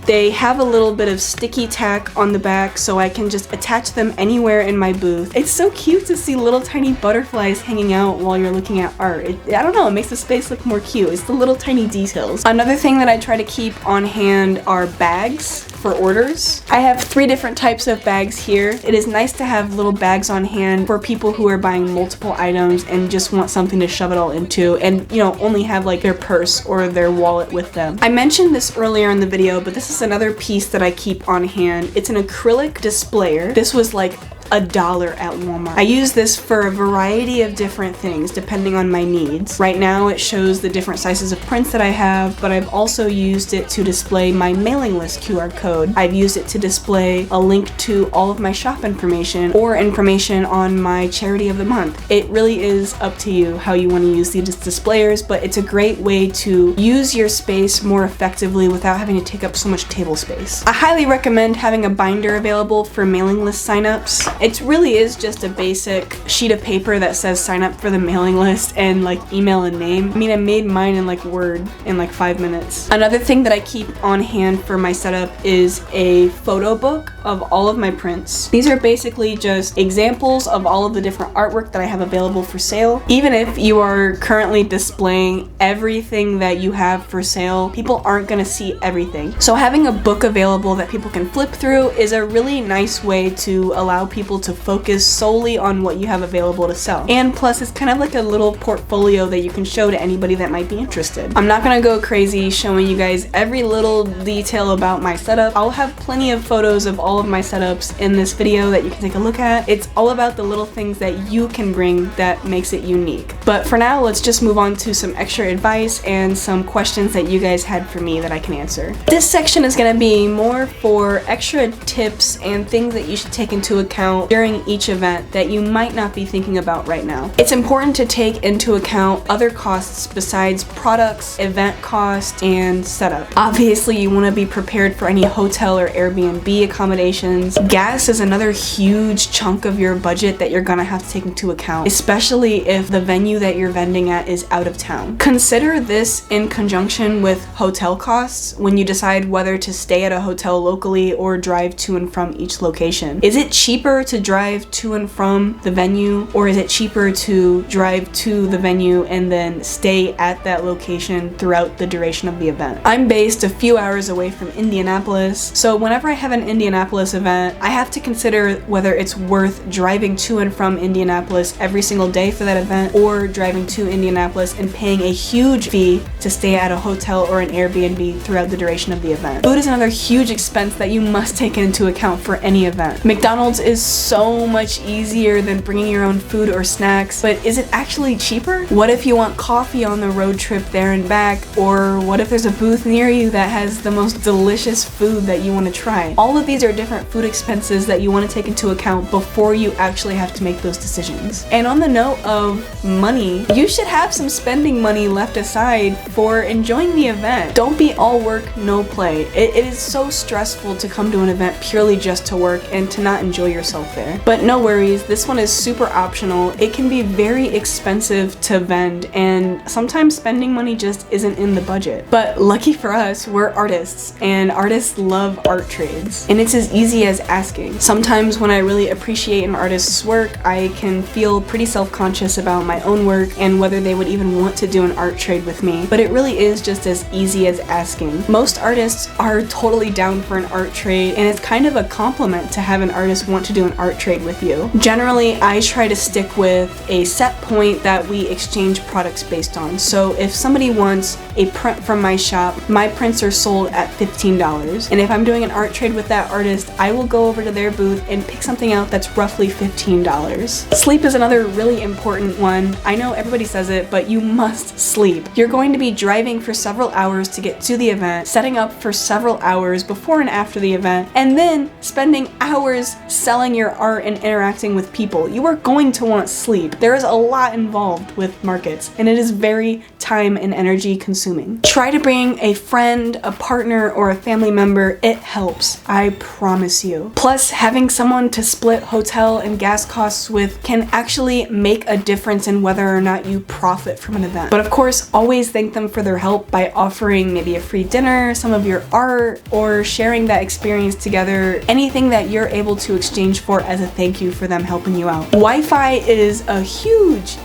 They have a little bit of sticky tack on the back so I can just attach them anywhere in my booth. It's so cute to see little tiny butterflies hanging out while you're looking at art. I don't know, it makes the space look more cute. It's the little tiny details. Another thing that I try to keep on hand are bags for orders. I have 3 different types of bags here. It is nice to have little bags on hand for people who are buying multiple items and just want something to shove it all into and, you know, only have like their purse or their wallet with them. I mentioned this earlier in the video, but this is another piece that I keep on hand. It's an acrylic displayer. This was like $1 at Walmart. I use this for a variety of different things depending on my needs. Right now it shows the different sizes of prints that I have, but I've also used it to display my mailing list QR code. I've used it to display a link to all of my shop information or information on my charity of the month. It really is up to you how you want to use these displayers, but it's a great way to use your space more effectively without having to take up so much table space. I highly recommend having a binder available for mailing list signups. It really is just a basic sheet of paper that says sign up for the mailing list and like email and name. I mean, I made mine in like Word in like 5 minutes. Another thing that I keep on hand for my setup is a photo book of all of my prints. These are basically just examples of all of the different artwork that I have available for sale. Even if you are currently displaying everything that you have for sale, people aren't gonna see everything. So having a book available that people can flip through is a really nice way to allow people to focus solely on what you have available to sell. And plus, it's kind of like a little portfolio that you can show to anybody that might be interested. I'm not gonna go crazy showing you guys every little detail about my setup. I'll have plenty of photos of all of my setups in this video that you can take a look at. It's all about the little things that you can bring that makes it unique. But for now, let's just move on to some extra advice and some questions that you guys had for me that I can answer. This section is gonna be more for extra tips and things that you should take into account during each event that you might not be thinking about right now. It's important to take into account other costs besides products, event cost, and setup. Obviously, you want to be prepared for any hotel or Airbnb accommodations. Gas is another huge chunk of your budget that you're gonna have to take into account, especially if the venue that you're vending at is out of town. Consider this in conjunction with hotel costs when you decide whether to stay at a hotel locally or drive to and from each location. Is it cheaper to drive to and from the venue, or is it cheaper to drive to the venue and then stay at that location throughout the duration of the event? I'm based a few hours away from Indianapolis, so whenever I have an Indianapolis event, I have to consider whether it's worth driving to and from Indianapolis every single day for that event, or driving to Indianapolis and paying a huge fee to stay at a hotel or an Airbnb throughout the duration of the event. Food is another huge expense that you must take into account for any event. McDonald's is so much easier than bringing your own food or snacks, but is it actually cheaper? What if you want coffee on the road trip there and back? Or what if there's a booth near you that has the most delicious food that you want to try? All of these are different food expenses that you want to take into account before you actually have to make those decisions. And on the note of money, you should have some spending money left aside for enjoying the event. Don't be all work, no play. It is so stressful to come to an event purely just to work and to not enjoy yourself there. But no worries, this one is super optional. It can be very expensive to vend, and sometimes spending money just isn't in the budget. But lucky for us, we're artists, and artists love art trades. And it's as easy as asking. Sometimes when I really appreciate an artist's work, I can feel pretty self-conscious about my own work and whether they would even want to do an art trade with me. But it really is just as easy as asking. Most artists are totally down for an art trade, and it's kind of a compliment to have an artist want to do an art trade with you. Generally, I try to stick with a set point that we exchange products based on. So if somebody wants a print from my shop, my prints are sold at $15. And if I'm doing an art trade with that artist, I will go over to their booth and pick something out that's roughly $15. Sleep is another really important one. I know everybody says it, but you must sleep. You're going to be driving for several hours to get to the event, setting up for several hours before and after the event, and then spending hours selling your art and interacting with people. You are going to want sleep. There is a lot involved with markets, and it is very time and energy consuming. Try to bring a friend, a partner, or a family member. It helps, I promise you. Plus, having someone to split hotel and gas costs with can actually make a difference in whether or not you profit from an event. But of course, always thank them for their help by offering maybe a free dinner, some of your art, or sharing that experience together, anything that you're able to exchange for as a thank you for them helping you out. Wi-Fi is a huge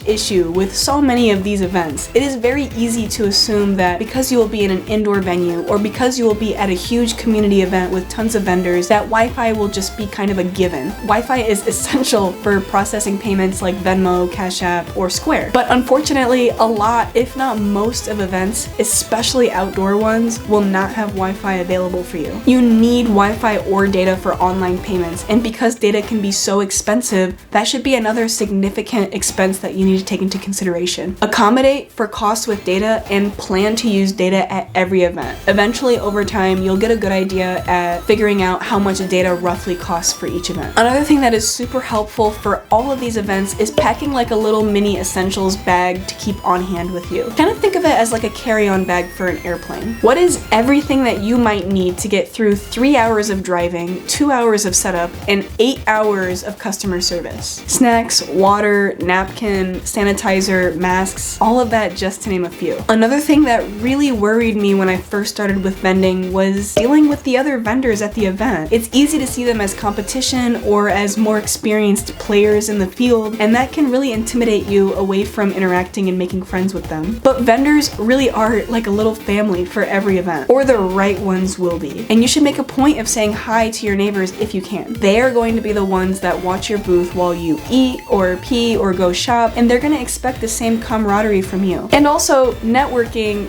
issue with so many of these events. It is very easy to assume that because you will be in an indoor venue or because you will be at a huge community event with tons of vendors, that Wi-Fi will just be kind of a given. Wi-Fi is essential for processing payments like Venmo, Cash App, or Square. But unfortunately, a lot, if not most of events, especially outdoor ones, will not have Wi-Fi available for you. You need Wi-Fi or data for online payments, and because data can be so expensive, that should be another significant expense that you need to take into consideration. Accommodate for costs with data and plan to use data at every event. Eventually, over time, you'll get a good idea at figuring out how much data roughly costs for each event. Another thing that is super helpful for all of these events is packing like a little mini essentials bag to keep on hand with you. Kind of think of it as like a carry-on bag for an airplane. What is everything that you might need to get through 3 hours of driving, 2 hours of setup, and 8 hours of customer service. Snacks, water, napkin, sanitizer, masks, all of that just to name a few. Another thing that really worried me when I first started with vending was dealing with the other vendors at the event. It's easy to see them as competition or as more experienced players in the field, and that can really intimidate you away from interacting and making friends with them. But vendors really are like a little family for every event, or the right ones will be. And you should make a point of saying hi to your neighbors if you can. They are going to be the ones that watch your booth while you eat or pee or go shop, and they're going to expect the same camaraderie from you. And also, networking,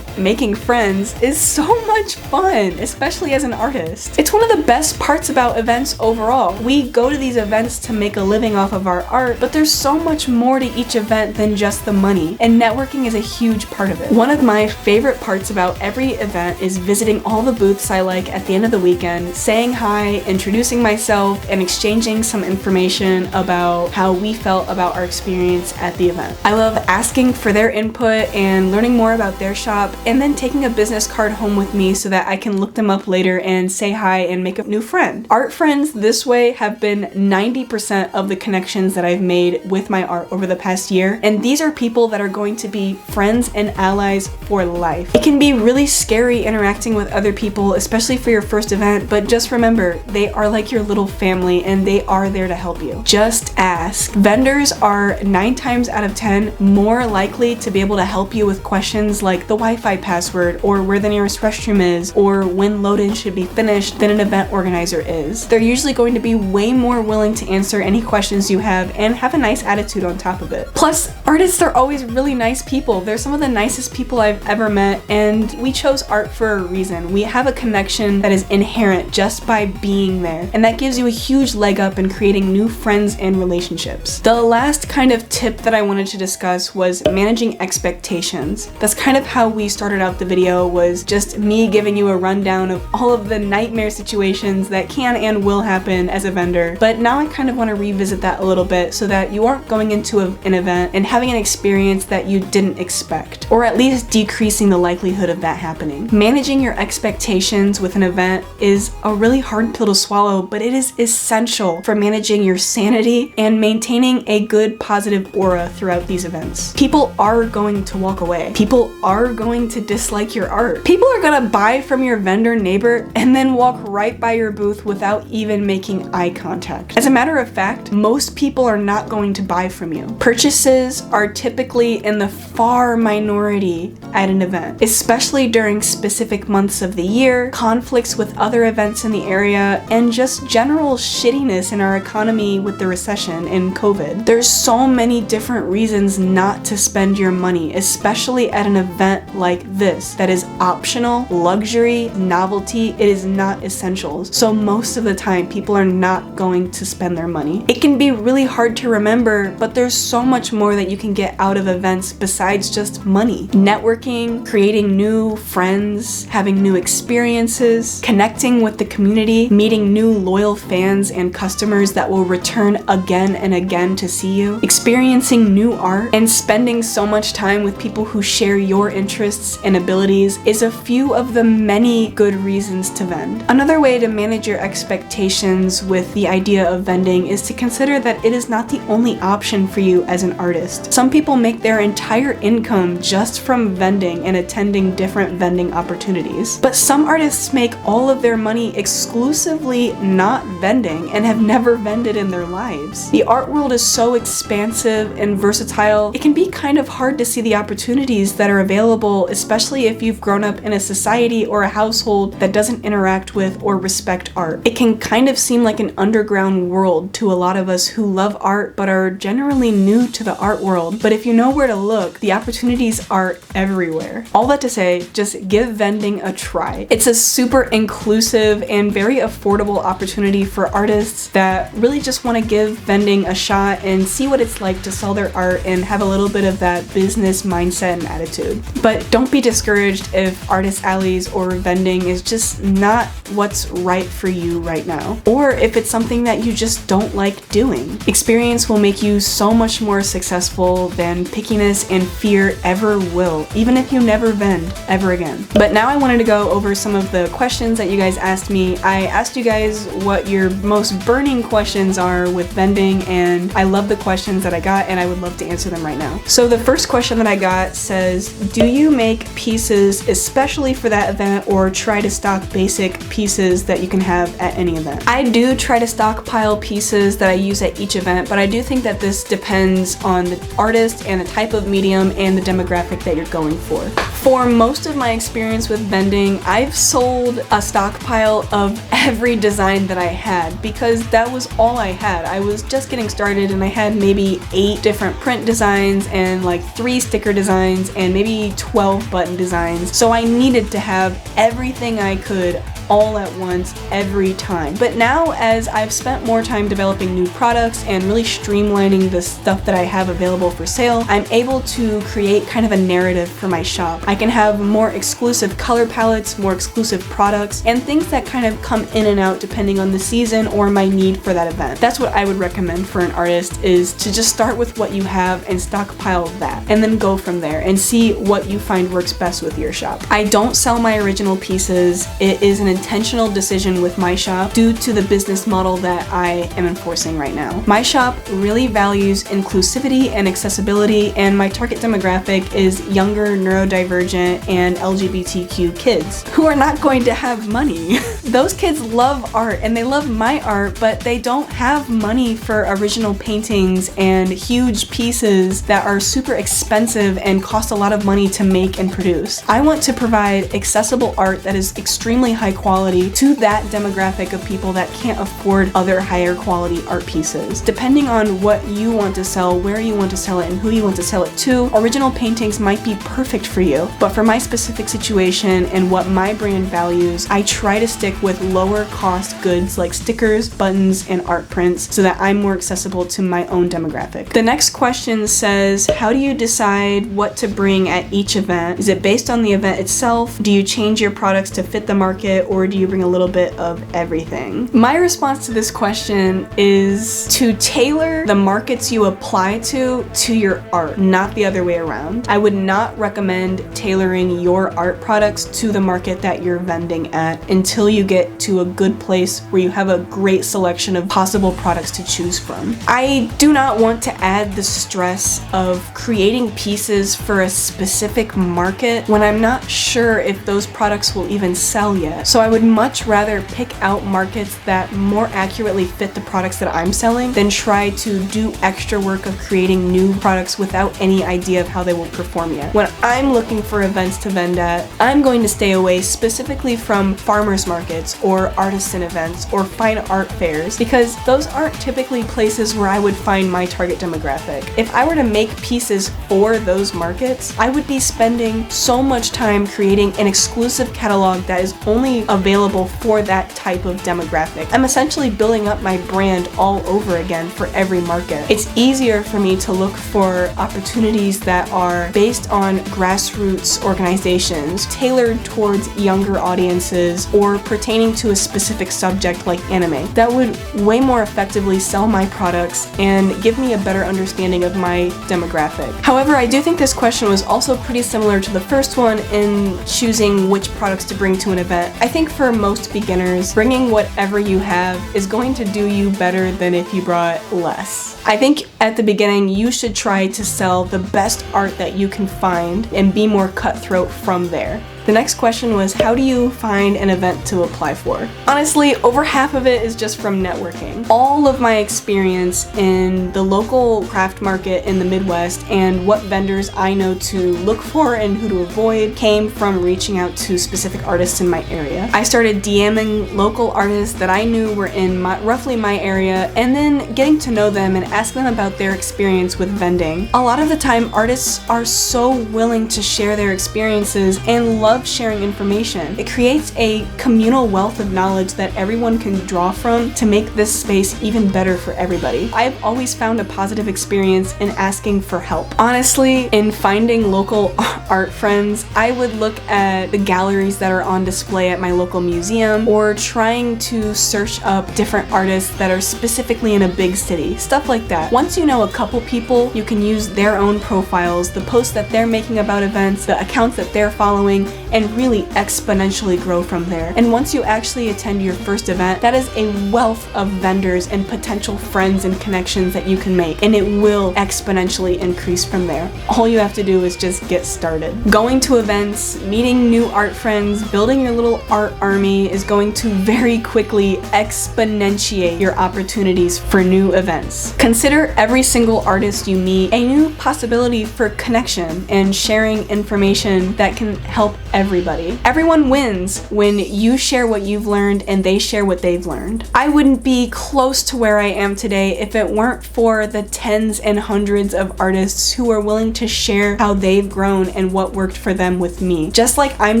making friends is so much fun, especially as an artist. It's one of the best parts about events overall. We go to these events to make a living off of our art, but there's so much more to each event than just the money, and networking is a huge part of it. One of my favorite parts about every event is visiting all the booths I like at the end of the weekend, saying hi, introducing myself, and exchanging some information about how we felt about our experience at the event. I love asking for their input and learning more about their shop, and then taking a business card home with me so that I can look them up later and say hi and make a new friend. Art friends this way have been 90% of the connections that I've made with my art over the past year, and these are people that are going to be friends and allies for life. It can be really scary interacting with other people, especially for your first event, but just remember, they are like your little family and they are there to help you. Just ask. Vendors are 9 times out of 10 more likely to be able to help you with questions like the Wi-Fi password or where the nearest restroom is or when load-in should be finished than an event organizer is. They're usually going to be way more willing to answer any questions you have and have a nice attitude on top of it. Plus, artists are always really nice people. They're some of the nicest people I've ever met, and we chose art for a reason. We have a connection that is inherent just by being there, and that gives you a huge leg up in creating new friends and relationships. The last kind of tip that I wanted to discuss was managing expectations. That's kind of how we started out the video, was just me giving you a rundown of all of the nightmare situations that can and will happen as a vendor. But now I kind of want to revisit that a little bit so that you aren't going into an event and having an experience that you didn't expect, or at least decreasing the likelihood of that happening. Managing your expectations with an event is a really hard pill to swallow, but it is essential for managing your sanity and maintaining a good positive aura throughout these events. People are going to walk away. People are going to dislike your art. People are gonna buy from your vendor neighbor and then walk right by your booth without even making eye contact. As a matter of fact, most people are not going to buy from you. Purchases are typically in the far minority at an event, especially during specific months of the year, conflicts with other events in the area, and just general shittiness in our economy with the recession and COVID. There's so many different reasons not to spend your money, especially at an event like this that is optional, luxury, novelty. It is not essentials. So most of the time, people are not going to spend their money. It can be really hard to remember, but there's so much more that you can get out of events besides just money. Networking, creating new friends, having new experiences, connecting with the community, meeting new loyal fans and customers that will return again and again to see you, experiencing new art, and spending so much time with people who share your interests and abilities is a few of the many good reasons to vend. Another way to manage your expectations with the idea of vending is to consider that it is not the only option for you as an artist. Some people make their entire income just from vending and attending different vending opportunities. But some artists make all of their money exclusively not vending and have never vended in their lives. The art world is so expansive and versatile, it can be kind of hard to see the opportunities that are available, especially if you've grown up in a society or a household that doesn't interact with or respect art. It can kind of seem like an underground world to a lot of us who love art but are generally new to the art world. But if you know where to look, the opportunities are everywhere. All that to say, just give vending a try. It's a super inclusive and very affordable opportunity for artists that really just want to give vending a shot and see what it's like to sell their art and have a little bit of that business mindset and attitude. But don't be discouraged if artist alleys or vending is just not what's right for you right now, or if it's something that you just don't like doing. Experience will make you so much more successful than pickiness and fear ever will, even if you never vend ever again. But now I wanted to go over some of the questions that you guys asked me. I asked you guys what your most burning questions are with vending, and I love the questions that I got and I would love to answer them right now. So the first question that I got says, do you make pieces especially for that event or try to stock basic pieces that you can have at any event? I do try to stockpile pieces that I use at each event, but I do think that this depends on the artist and the type of medium and the demographic that you're going for. For most of my experience with vending, I've sold a stockpile of every design that I had because that was all I had. I was just getting started and I had maybe 8 different print designs and like 3 sticker designs and maybe 12 button designs. So I needed to have everything I could all at once every time. But now, as I've spent more time developing new products and really streamlining the stuff that I have available for sale, I'm able to create kind of a narrative for my shop. I can have more exclusive color palettes, more exclusive products, and things that kind of come in and out depending on the season or my need for that event. That's what I would recommend for an artist, is to just start with what you have and stockpile that, and then go from there and see what you find works best with your shop. I don't sell my original pieces. It is an intentional decision with my shop due to the business model that I am enforcing right now. My shop really values inclusivity and accessibility, and my target demographic is younger, neurodivergent, and LGBTQ kids who are not going to have money. Those kids love art and they love my art, but they don't have money for original paintings and huge pieces that are super expensive and cost a lot of money to make and produce. I want to provide accessible art that is extremely high quality to that demographic of people that can't afford other higher quality art pieces. Depending on what you want to sell, where you want to sell it, and who you want to sell it to, original paintings might be perfect for you. But for my specific situation and what my brand values, I try to stick with lower cost goods like stickers, buttons, and art prints so that I'm more accessible to my own demographic. The next question says, how do you decide what to bring at each event? Is it based on the event itself? Do you change your products to fit the market, or do you bring a little bit of everything? My response to this question is to tailor the markets you apply to your art, not the other way around. I would not recommend tailoring your art products to the market that you're vending at until you get to a good place where you have a great selection of possible products to choose from. I do not want to add the stress of creating pieces for a specific market when I'm not sure if those products will even sell yet. So I would much rather pick out markets that more accurately fit the products that I'm selling than try to do extra work of creating new products without any idea of how they will perform yet. When I'm looking for events to vend at, I'm going to stay away specifically from farmers markets or artisan events or fine art fairs, because those aren't typically places where I would find my target demographic. If I were to make pieces for those markets, I would be spending so much time creating an exclusive catalog that is only available for that type of demographic. I'm essentially building up my brand all over again for every market. It's easier for me to look for opportunities that are based on grassroots organizations, tailored towards younger audiences, or pertaining to a specific subject like anime. That would way more effectively sell my products and give me a better understanding of my demographic. However, I do think this question was also pretty similar to the first one in choosing which products to bring to an event. I think for most beginners, bringing whatever you have is going to do you better than if you brought less. I think at the beginning, you should try to sell the best art that you can find and be more cutthroat from there. The next question was, how do you find an event to apply for? Honestly, over half of it is just from networking. All of my experience in the local craft market in the Midwest and what vendors I know to look for and who to avoid came from reaching out to specific artists in my area. I started DMing local artists that I knew were in roughly my area, and then getting to know them and asking them about their experience with vending. A lot of the time, artists are so willing to share their experiences and love sharing information. It creates a communal wealth of knowledge that everyone can draw from to make this space even better for everybody. I've always found a positive experience in asking for help. Honestly, in finding local art friends, I would look at the galleries that are on display at my local museum, or trying to search up different artists that are specifically in a big city, stuff like that. Once you know a couple people, you can use their own profiles, the posts that they're making about events, the accounts that they're following, and really exponentially grow from there. And once you actually attend your first event, that is a wealth of vendors and potential friends and connections that you can make, and it will exponentially increase from there. All you have to do is just get started. Going to events, meeting new art friends, building your little art army is going to very quickly exponentiate your opportunities for new events. Consider every single artist you meet a new possibility for connection and sharing information that can help everybody. Everyone wins when you share what you've learned and they share what they've learned. I wouldn't be close to where I am today if it weren't for the tens and hundreds of artists who are willing to share how they've grown and what worked for them with me. Just like I'm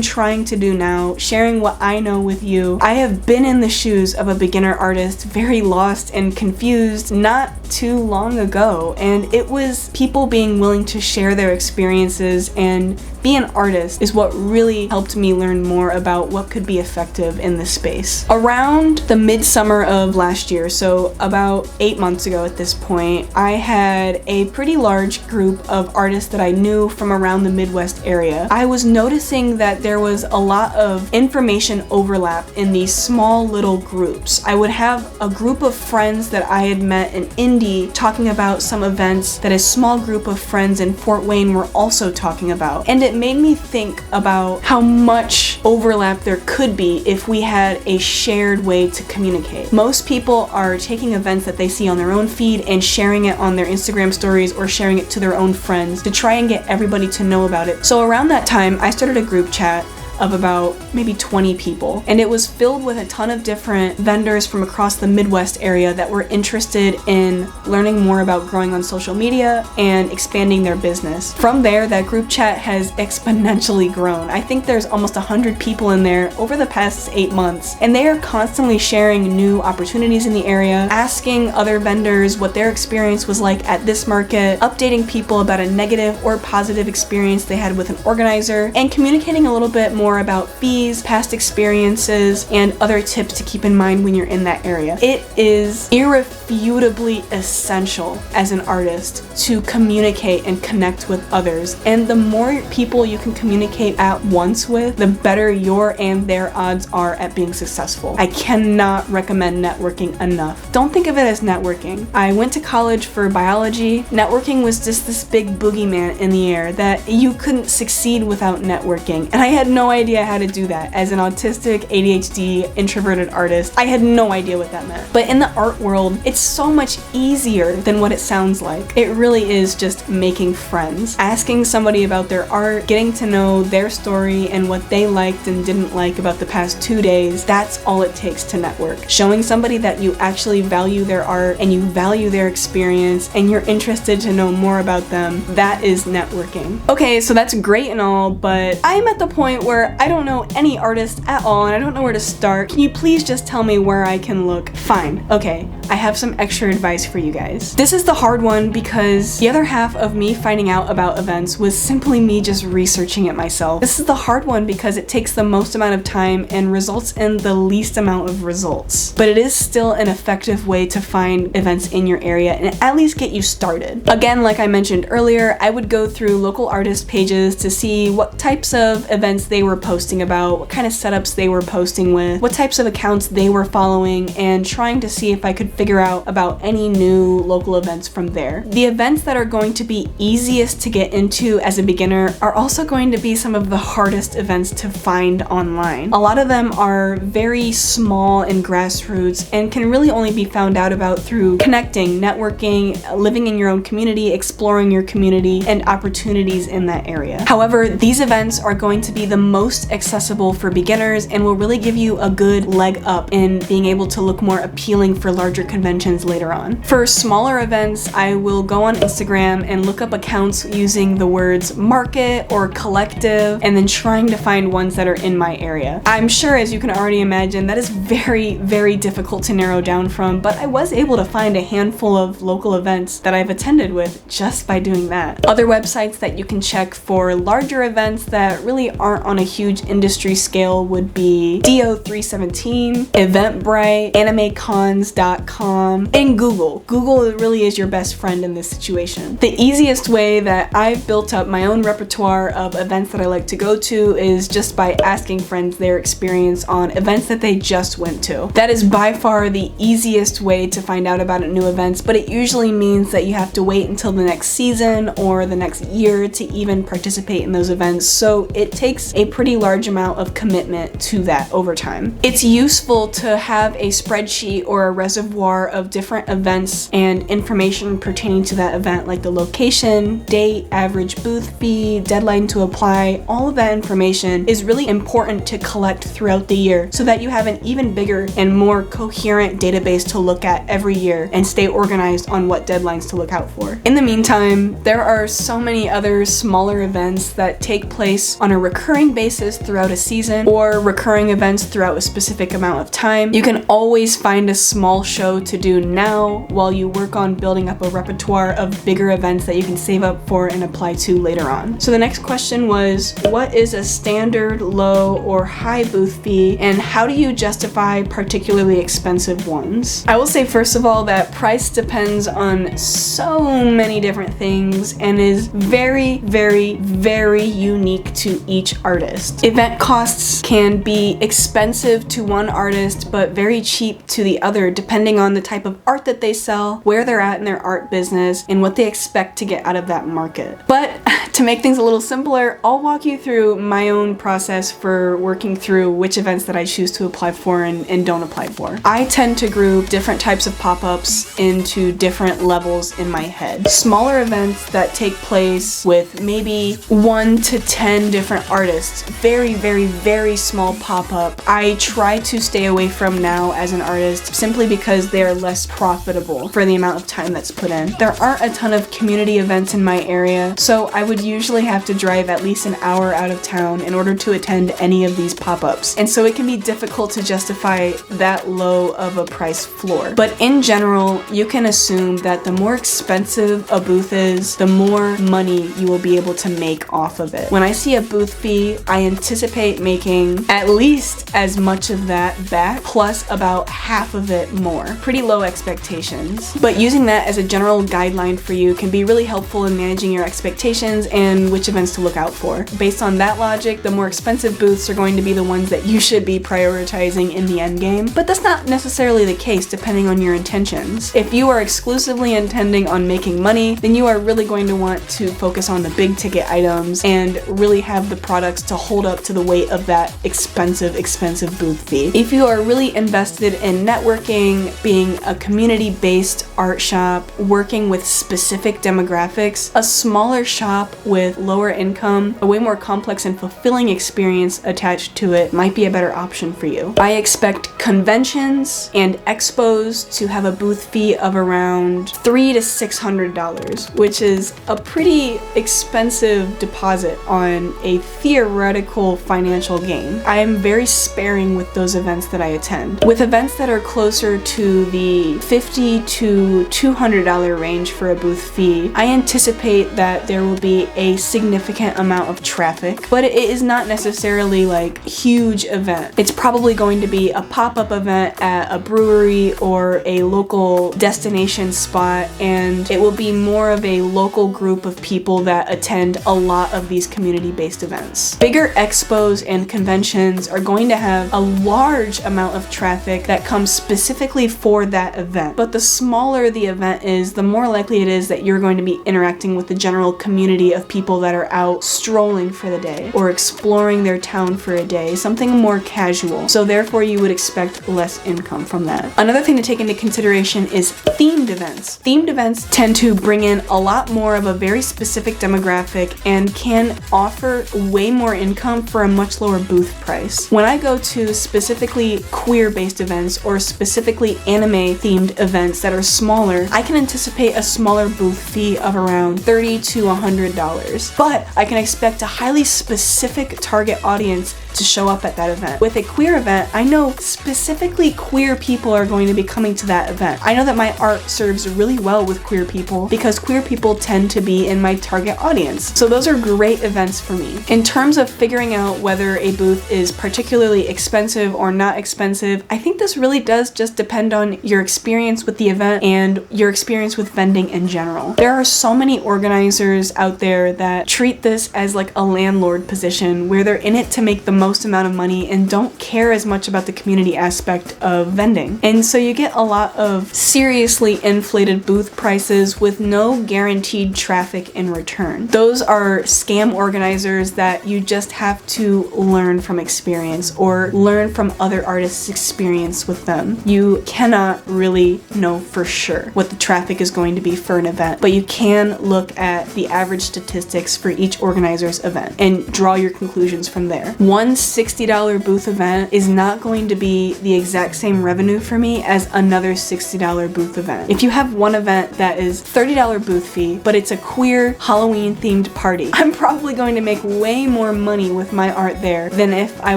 trying to do now, sharing what I know with you. I have been in the shoes of a beginner artist, very lost and confused not too long ago, and it was people being willing to share their experiences and be an artist is what really helped me learn more about what could be effective in this space. Around the midsummer of last year, so about 8 months ago at this point, I had a pretty large group of artists that I knew from around the Midwest area. I was noticing that there was a lot of information overlap in these small little groups. I would have a group of friends that I had met in Indy talking about some events that a small group of friends in Fort Wayne were also talking about. And it made me think about how much overlap there could be if we had a shared way to communicate. Most people are taking events that they see on their own feed and sharing it on their Instagram stories or sharing it to their own friends to try and get everybody to know about it. So around that time, I started a group chat of about maybe 20 people, and it was filled with a ton of different vendors from across the Midwest area that were interested in learning more about growing on social media and expanding their business. From there, that group chat has exponentially grown. I think there's almost 100 people in there over the past 8 months, and they are constantly sharing new opportunities in the area, asking other vendors what their experience was like at this market, updating people about a negative or positive experience they had with an organizer, and communicating a little bit more about fees, past experiences, and other tips to keep in mind when you're in that area. It is irrefutably essential as an artist to communicate and connect with others. And the more people you can communicate at once with, the better your and their odds are at being successful. I cannot recommend networking enough. Don't think of it as networking. I went to college for biology. Networking was just this big boogeyman in the air that you couldn't succeed without networking. And I had no idea how to do that. As an autistic, ADHD, introverted artist, I had no idea what that meant. But in the art world, it's so much easier than what it sounds like. It really is just making friends, asking somebody about their art, getting to know their story and what they liked and didn't like about the past 2 days. That's all it takes to network. Showing somebody that you actually value their art and you value their experience and you're interested to know more about them, that is networking. Okay, so that's great and all, but I'm at the point where I don't know any artist at all and I don't know where to start. Can you please just tell me where I can look? Fine. Okay, I have some extra advice for you guys. This is the hard one because the other half of me finding out about events was simply me just researching it myself. This is the hard one because it takes the most amount of time and results in the least amount of results. But it is still an effective way to find events in your area and at least get you started. Again, like I mentioned earlier, I would go through local artist pages to see what types of events they were posting about, what kind of setups they were posting with, what types of accounts they were following, and trying to see if I could figure out about any new local events from there. The events that are going to be easiest to get into as a beginner are also going to be some of the hardest events to find online. A lot of them are very small and grassroots and can really only be found out about through connecting, networking, living in your own community, exploring your community, and opportunities in that area. However, these events are going to be the most accessible for beginners and will really give you a good leg up in being able to look more appealing for larger conventions later on. For smaller events, I will go on Instagram and look up accounts using the words market or collective and then trying to find ones that are in my area. I'm sure, as you can already imagine, that is very, very difficult to narrow down from, but I was able to find a handful of local events that I've attended with just by doing that. Other websites that you can check for larger events that really aren't on a huge industry scale would be Do317, Eventbrite, AnimeCons.com, and Google. Google really is your best friend in this situation. The easiest way that I've built up my own repertoire of events that I like to go to is just by asking friends their experience on events that they just went to. That is by far the easiest way to find out about new events, but it usually means that you have to wait until the next season or the next year to even participate in those events, so it takes a pretty large amount of commitment to that over time. It's useful to have a spreadsheet or a reservoir of different events and information pertaining to that event, like the location, date, average booth fee, deadline to apply. All of that information is really important to collect throughout the year so that you have an even bigger and more coherent database to look at every year and stay organized on what deadlines to look out for. In the meantime, there are so many other smaller events that take place on a recurring basis throughout a season, or recurring events throughout a specific amount of time. You can always find a small show to do now while you work on building up a repertoire of bigger events that you can save up for and apply to later on. So the next question was, what is a standard, low, or high booth fee, and how do you justify particularly expensive ones? I will say first of all that price depends on so many different things and is very, very, very unique to each artist. Event costs can be expensive to one artist but very cheap to the other, depending on the type of art that they sell, where they're at in their art business, and what they expect to get out of that market. But to make things a little simpler, I'll walk you through my own process for working through which events that I choose to apply for and don't apply for. I tend to group different types of pop-ups into different levels in my head. Smaller events that take place with maybe 1 to 10 different artists, very, very, very small pop-up, I try to stay away from now as an artist simply because they are less profitable for the amount of time that's put in. There aren't a ton of community events in my area, so I would usually have to drive at least an hour out of town in order to attend any of these pop-ups, and so it can be difficult to justify that low of a price floor. But in general, you can assume that the more expensive a booth is, the more money you will be able to make off of it. When I see a booth fee, I anticipate making at least as much of that back, plus about half of it more. Pretty low expectations. But using that as a general guideline for you can be really helpful in managing your expectations and which events to look out for. Based on that logic, the more expensive booths are going to be the ones that you should be prioritizing in the end game. But that's not necessarily the case depending on your intentions. If you are exclusively intending on making money, then you are really going to want to focus on the big ticket items and really have the products to hold up to the weight of that expensive booth fee. If you are really invested in networking, being a community-based art shop, working with specific demographics, a smaller shop with lower income, a way more complex and fulfilling experience attached to it might be a better option for you. I expect conventions and expos to have a booth fee of around $300 to $600, which is a pretty expensive deposit on a theoretical financial gain. I am very sparing with those events that I attend. With events that are closer to the $50 to $200 range for a booth fee, I anticipate that there will be a significant amount of traffic, but it is not necessarily like huge event. It's probably going to be a pop-up event at a brewery or a local destination spot, and it will be more of a local group of people that attend a lot of these community-based events. Bigger expos and conventions are going to have a large amount of traffic that comes specifically for that event, but the smaller the event is, the more likely it is that you're going to be interacting with the general community of people that are out strolling for the day or exploring their town for a day, something more casual. So therefore you would expect less income from that. Another thing to take into consideration is themed events. Themed events tend to bring in a lot more of a very specific demographic and can offer way more income for a much lower booth price. When I go to specifically queer-based events or specifically anime-themed events that are smaller, I can anticipate a smaller booth fee of around $30 to $100, but I can expect a highly specific target audience to show up at that event. With a queer event, I know specifically queer people are going to be coming to that event. I know that my art serves really well with queer people because queer people tend to be in my target audience. So those are great events for me. In terms of figuring out whether a booth is particularly expensive or not expensive, I think this really does just depend on your experience with the event and your experience with vending in general. There are so many organizers out there that treat this as like a landlord position where they're in it to make the most amount of money and don't care as much about the community aspect of vending. And so you get a lot of seriously inflated booth prices with no guaranteed traffic in return. Those are scam organizers that you just have to learn from experience or learn from other artists' experience with them. You cannot really know for sure what the traffic is going to be for an event, but you can look at the average statistics for each organizer's event and draw your conclusions from there. One $60 booth event is not going to be the exact same revenue for me as another $60 booth event. If you have one event that is $30 booth fee, but it's a queer Halloween themed party, I'm probably going to make way more money with my art there than if I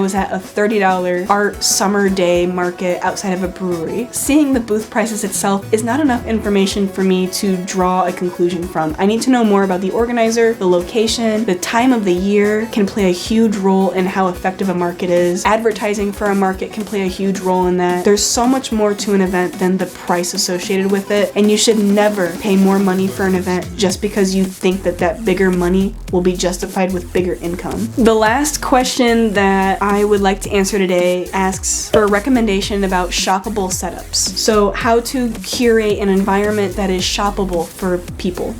was at a $30 art summer day market outside of a brewery. Seeing the booth prices itself is not enough information for me to draw a conclusion from. I need to know more about the organizer, the location, the time of the year can play a huge role in how effective a market is. Advertising for a market can play a huge role in that. There's so much more to an event than the price associated with it, and you should never pay more money for an event just because you think that that bigger money will be justified with bigger income. The last question that I would like to answer today asks for a recommendation about shoppable setups. So how to curate an environment that is shoppable for people.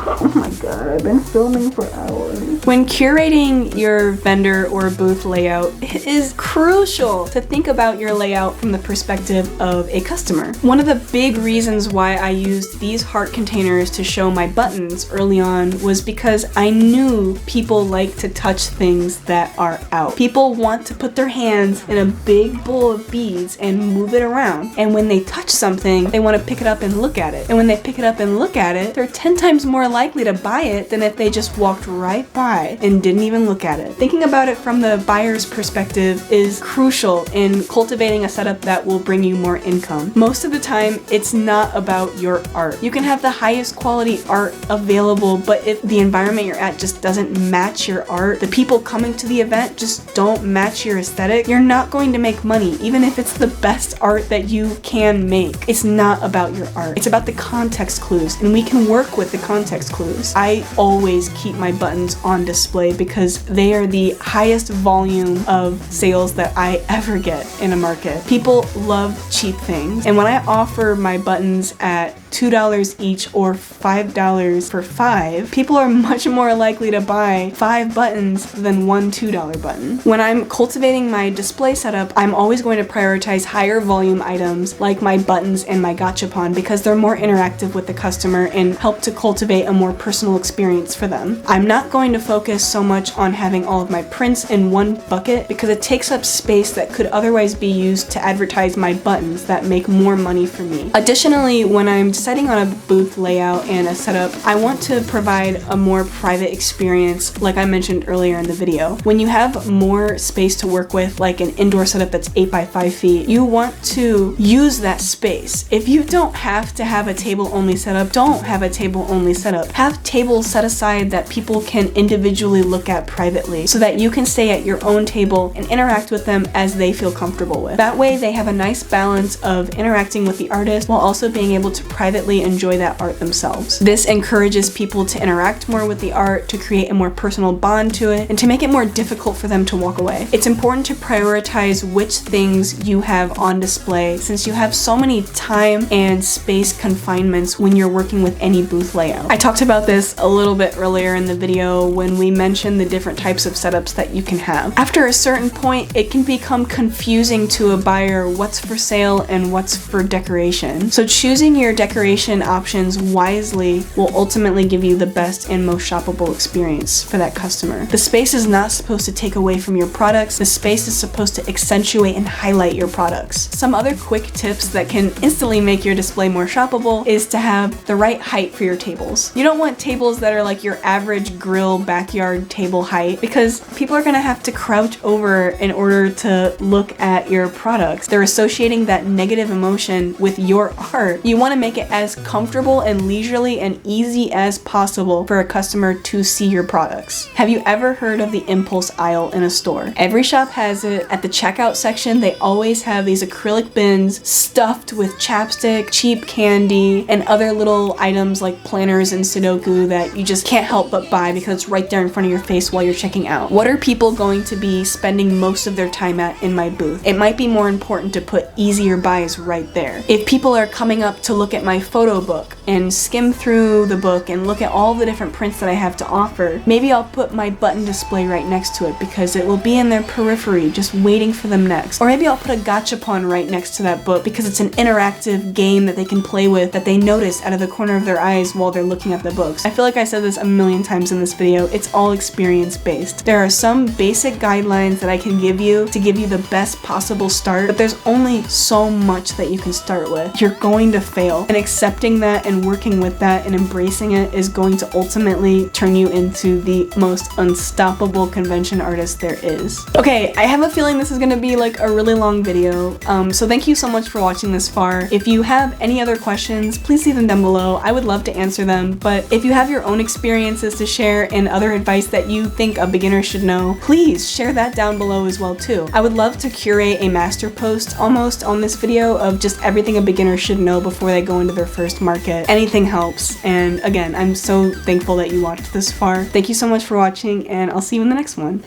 Oh my god, I've been filming for hours. When curating your vendor or booth layout, it is crucial to think about your layout from the perspective of a customer. One of the big reasons why I used these heart containers to show my buttons early on was because I knew people like to touch things that are out. People want to put their hands in a big bowl of beads and move it around. And when they touch something, they want to pick it up and look at it. And when they pick it up and look at it, they're 10 times more likely to buy it than if they just walked right by and didn't even look at it. Thinking about it from the buyer's perspective is crucial in cultivating a setup that will bring you more income. Most of the time, it's not about your art. You can have the highest quality art available, but if the environment you're at just doesn't match your art, the people coming to the event just don't match your aesthetic, you're not going to make money, even if it's the best art that you can make. It's not about your art. It's about the context clues, and we can work with the context clues. I always keep my buttons on display because they are the highest volume of sales that I ever get in a market. People love cheap things, and when I offer my buttons at $2 each or $5 for 5, people are much more likely to buy 5 buttons than one $2 button. When I'm cultivating my display setup, I'm always going to prioritize higher volume items like my buttons and my gachapon because they're more interactive with the customer and help to cultivate a more personal experience for them. I'm not going to focus so much on having all of my prints in one bucket because it takes up space that could otherwise be used to advertise my buttons that make more money for me. Additionally, when I'm setting on a booth layout and a setup, I want to provide a more private experience like I mentioned earlier in the video. When you have more space to work with, like an indoor setup that's 8 by 5 feet, you want to use that space. If you don't have to have a table only setup, don't have a table only setup. Have tables set aside that people can individually look at privately so that you can stay at your own table and interact with them as they feel comfortable with. That way they have a nice balance of interacting with the artist while also being able to privately enjoy that art themselves. This encourages people to interact more with the art, to create a more personal bond to it, and to make it more difficult for them to walk away. It's important to prioritize which things you have on display since you have so many time and space confinements when you're working with any booth layout. I talked about this a little bit earlier in the video when we mentioned the different types of setups that you can have. After a certain point, it can become confusing to a buyer what's for sale and what's for decoration. So choosing your decoration options wisely will ultimately give you the best and most shoppable experience for that customer. The space is not supposed to take away from your products. The space is supposed to accentuate and highlight your products. Some other quick tips that can instantly make your display more shoppable is to have the right height for your tables. You don't want tables that are like your average grill backyard table height, because people are gonna have to crouch over in order to look at your products. They're associating that negative emotion with your art. You want to make it as comfortable and leisurely and easy as possible for a customer to see your products. Have you ever heard of the impulse aisle in a store? Every shop has it. At the checkout section, they always have these acrylic bins stuffed with chapstick, cheap candy, and other little items like planners and Sudoku that you just can't help but buy because it's right there in front of your face while you're checking out. What are people going to be spending most of their time at in my booth? It might be more important to put easier buys right there. If people are coming up to look at my photo book and skim through the book and look at all the different prints that I have to offer, maybe I'll put my button display right next to it because it will be in their periphery just waiting for them next. Or maybe I'll put a gachapon right next to that book because it's an interactive game that they can play with that they notice out of the corner of their eyes while they're looking at the books. I feel like I said this a million times in this video. It's all experience based. There are some basic guidelines that I can give you to give you the best possible start, but there's only so much that you can start with. You're going to fail, and accepting that and working with that and embracing it is going to ultimately turn you into the most unstoppable convention artist there is. Okay, I have a feeling this is gonna be like a really long video, so thank you so much for watching this far. If you have any other questions, please leave them down below. I would love to answer them, but if you have your own experiences to share and other advice that you think a beginner should know, please share that down below as well too. I would love to curate a master post almost on this video of just everything a beginner should know before they go into their first market. Anything helps, and again, I'm so thankful that you watched this far. Thank you so much for watching, and I'll see you in the next one.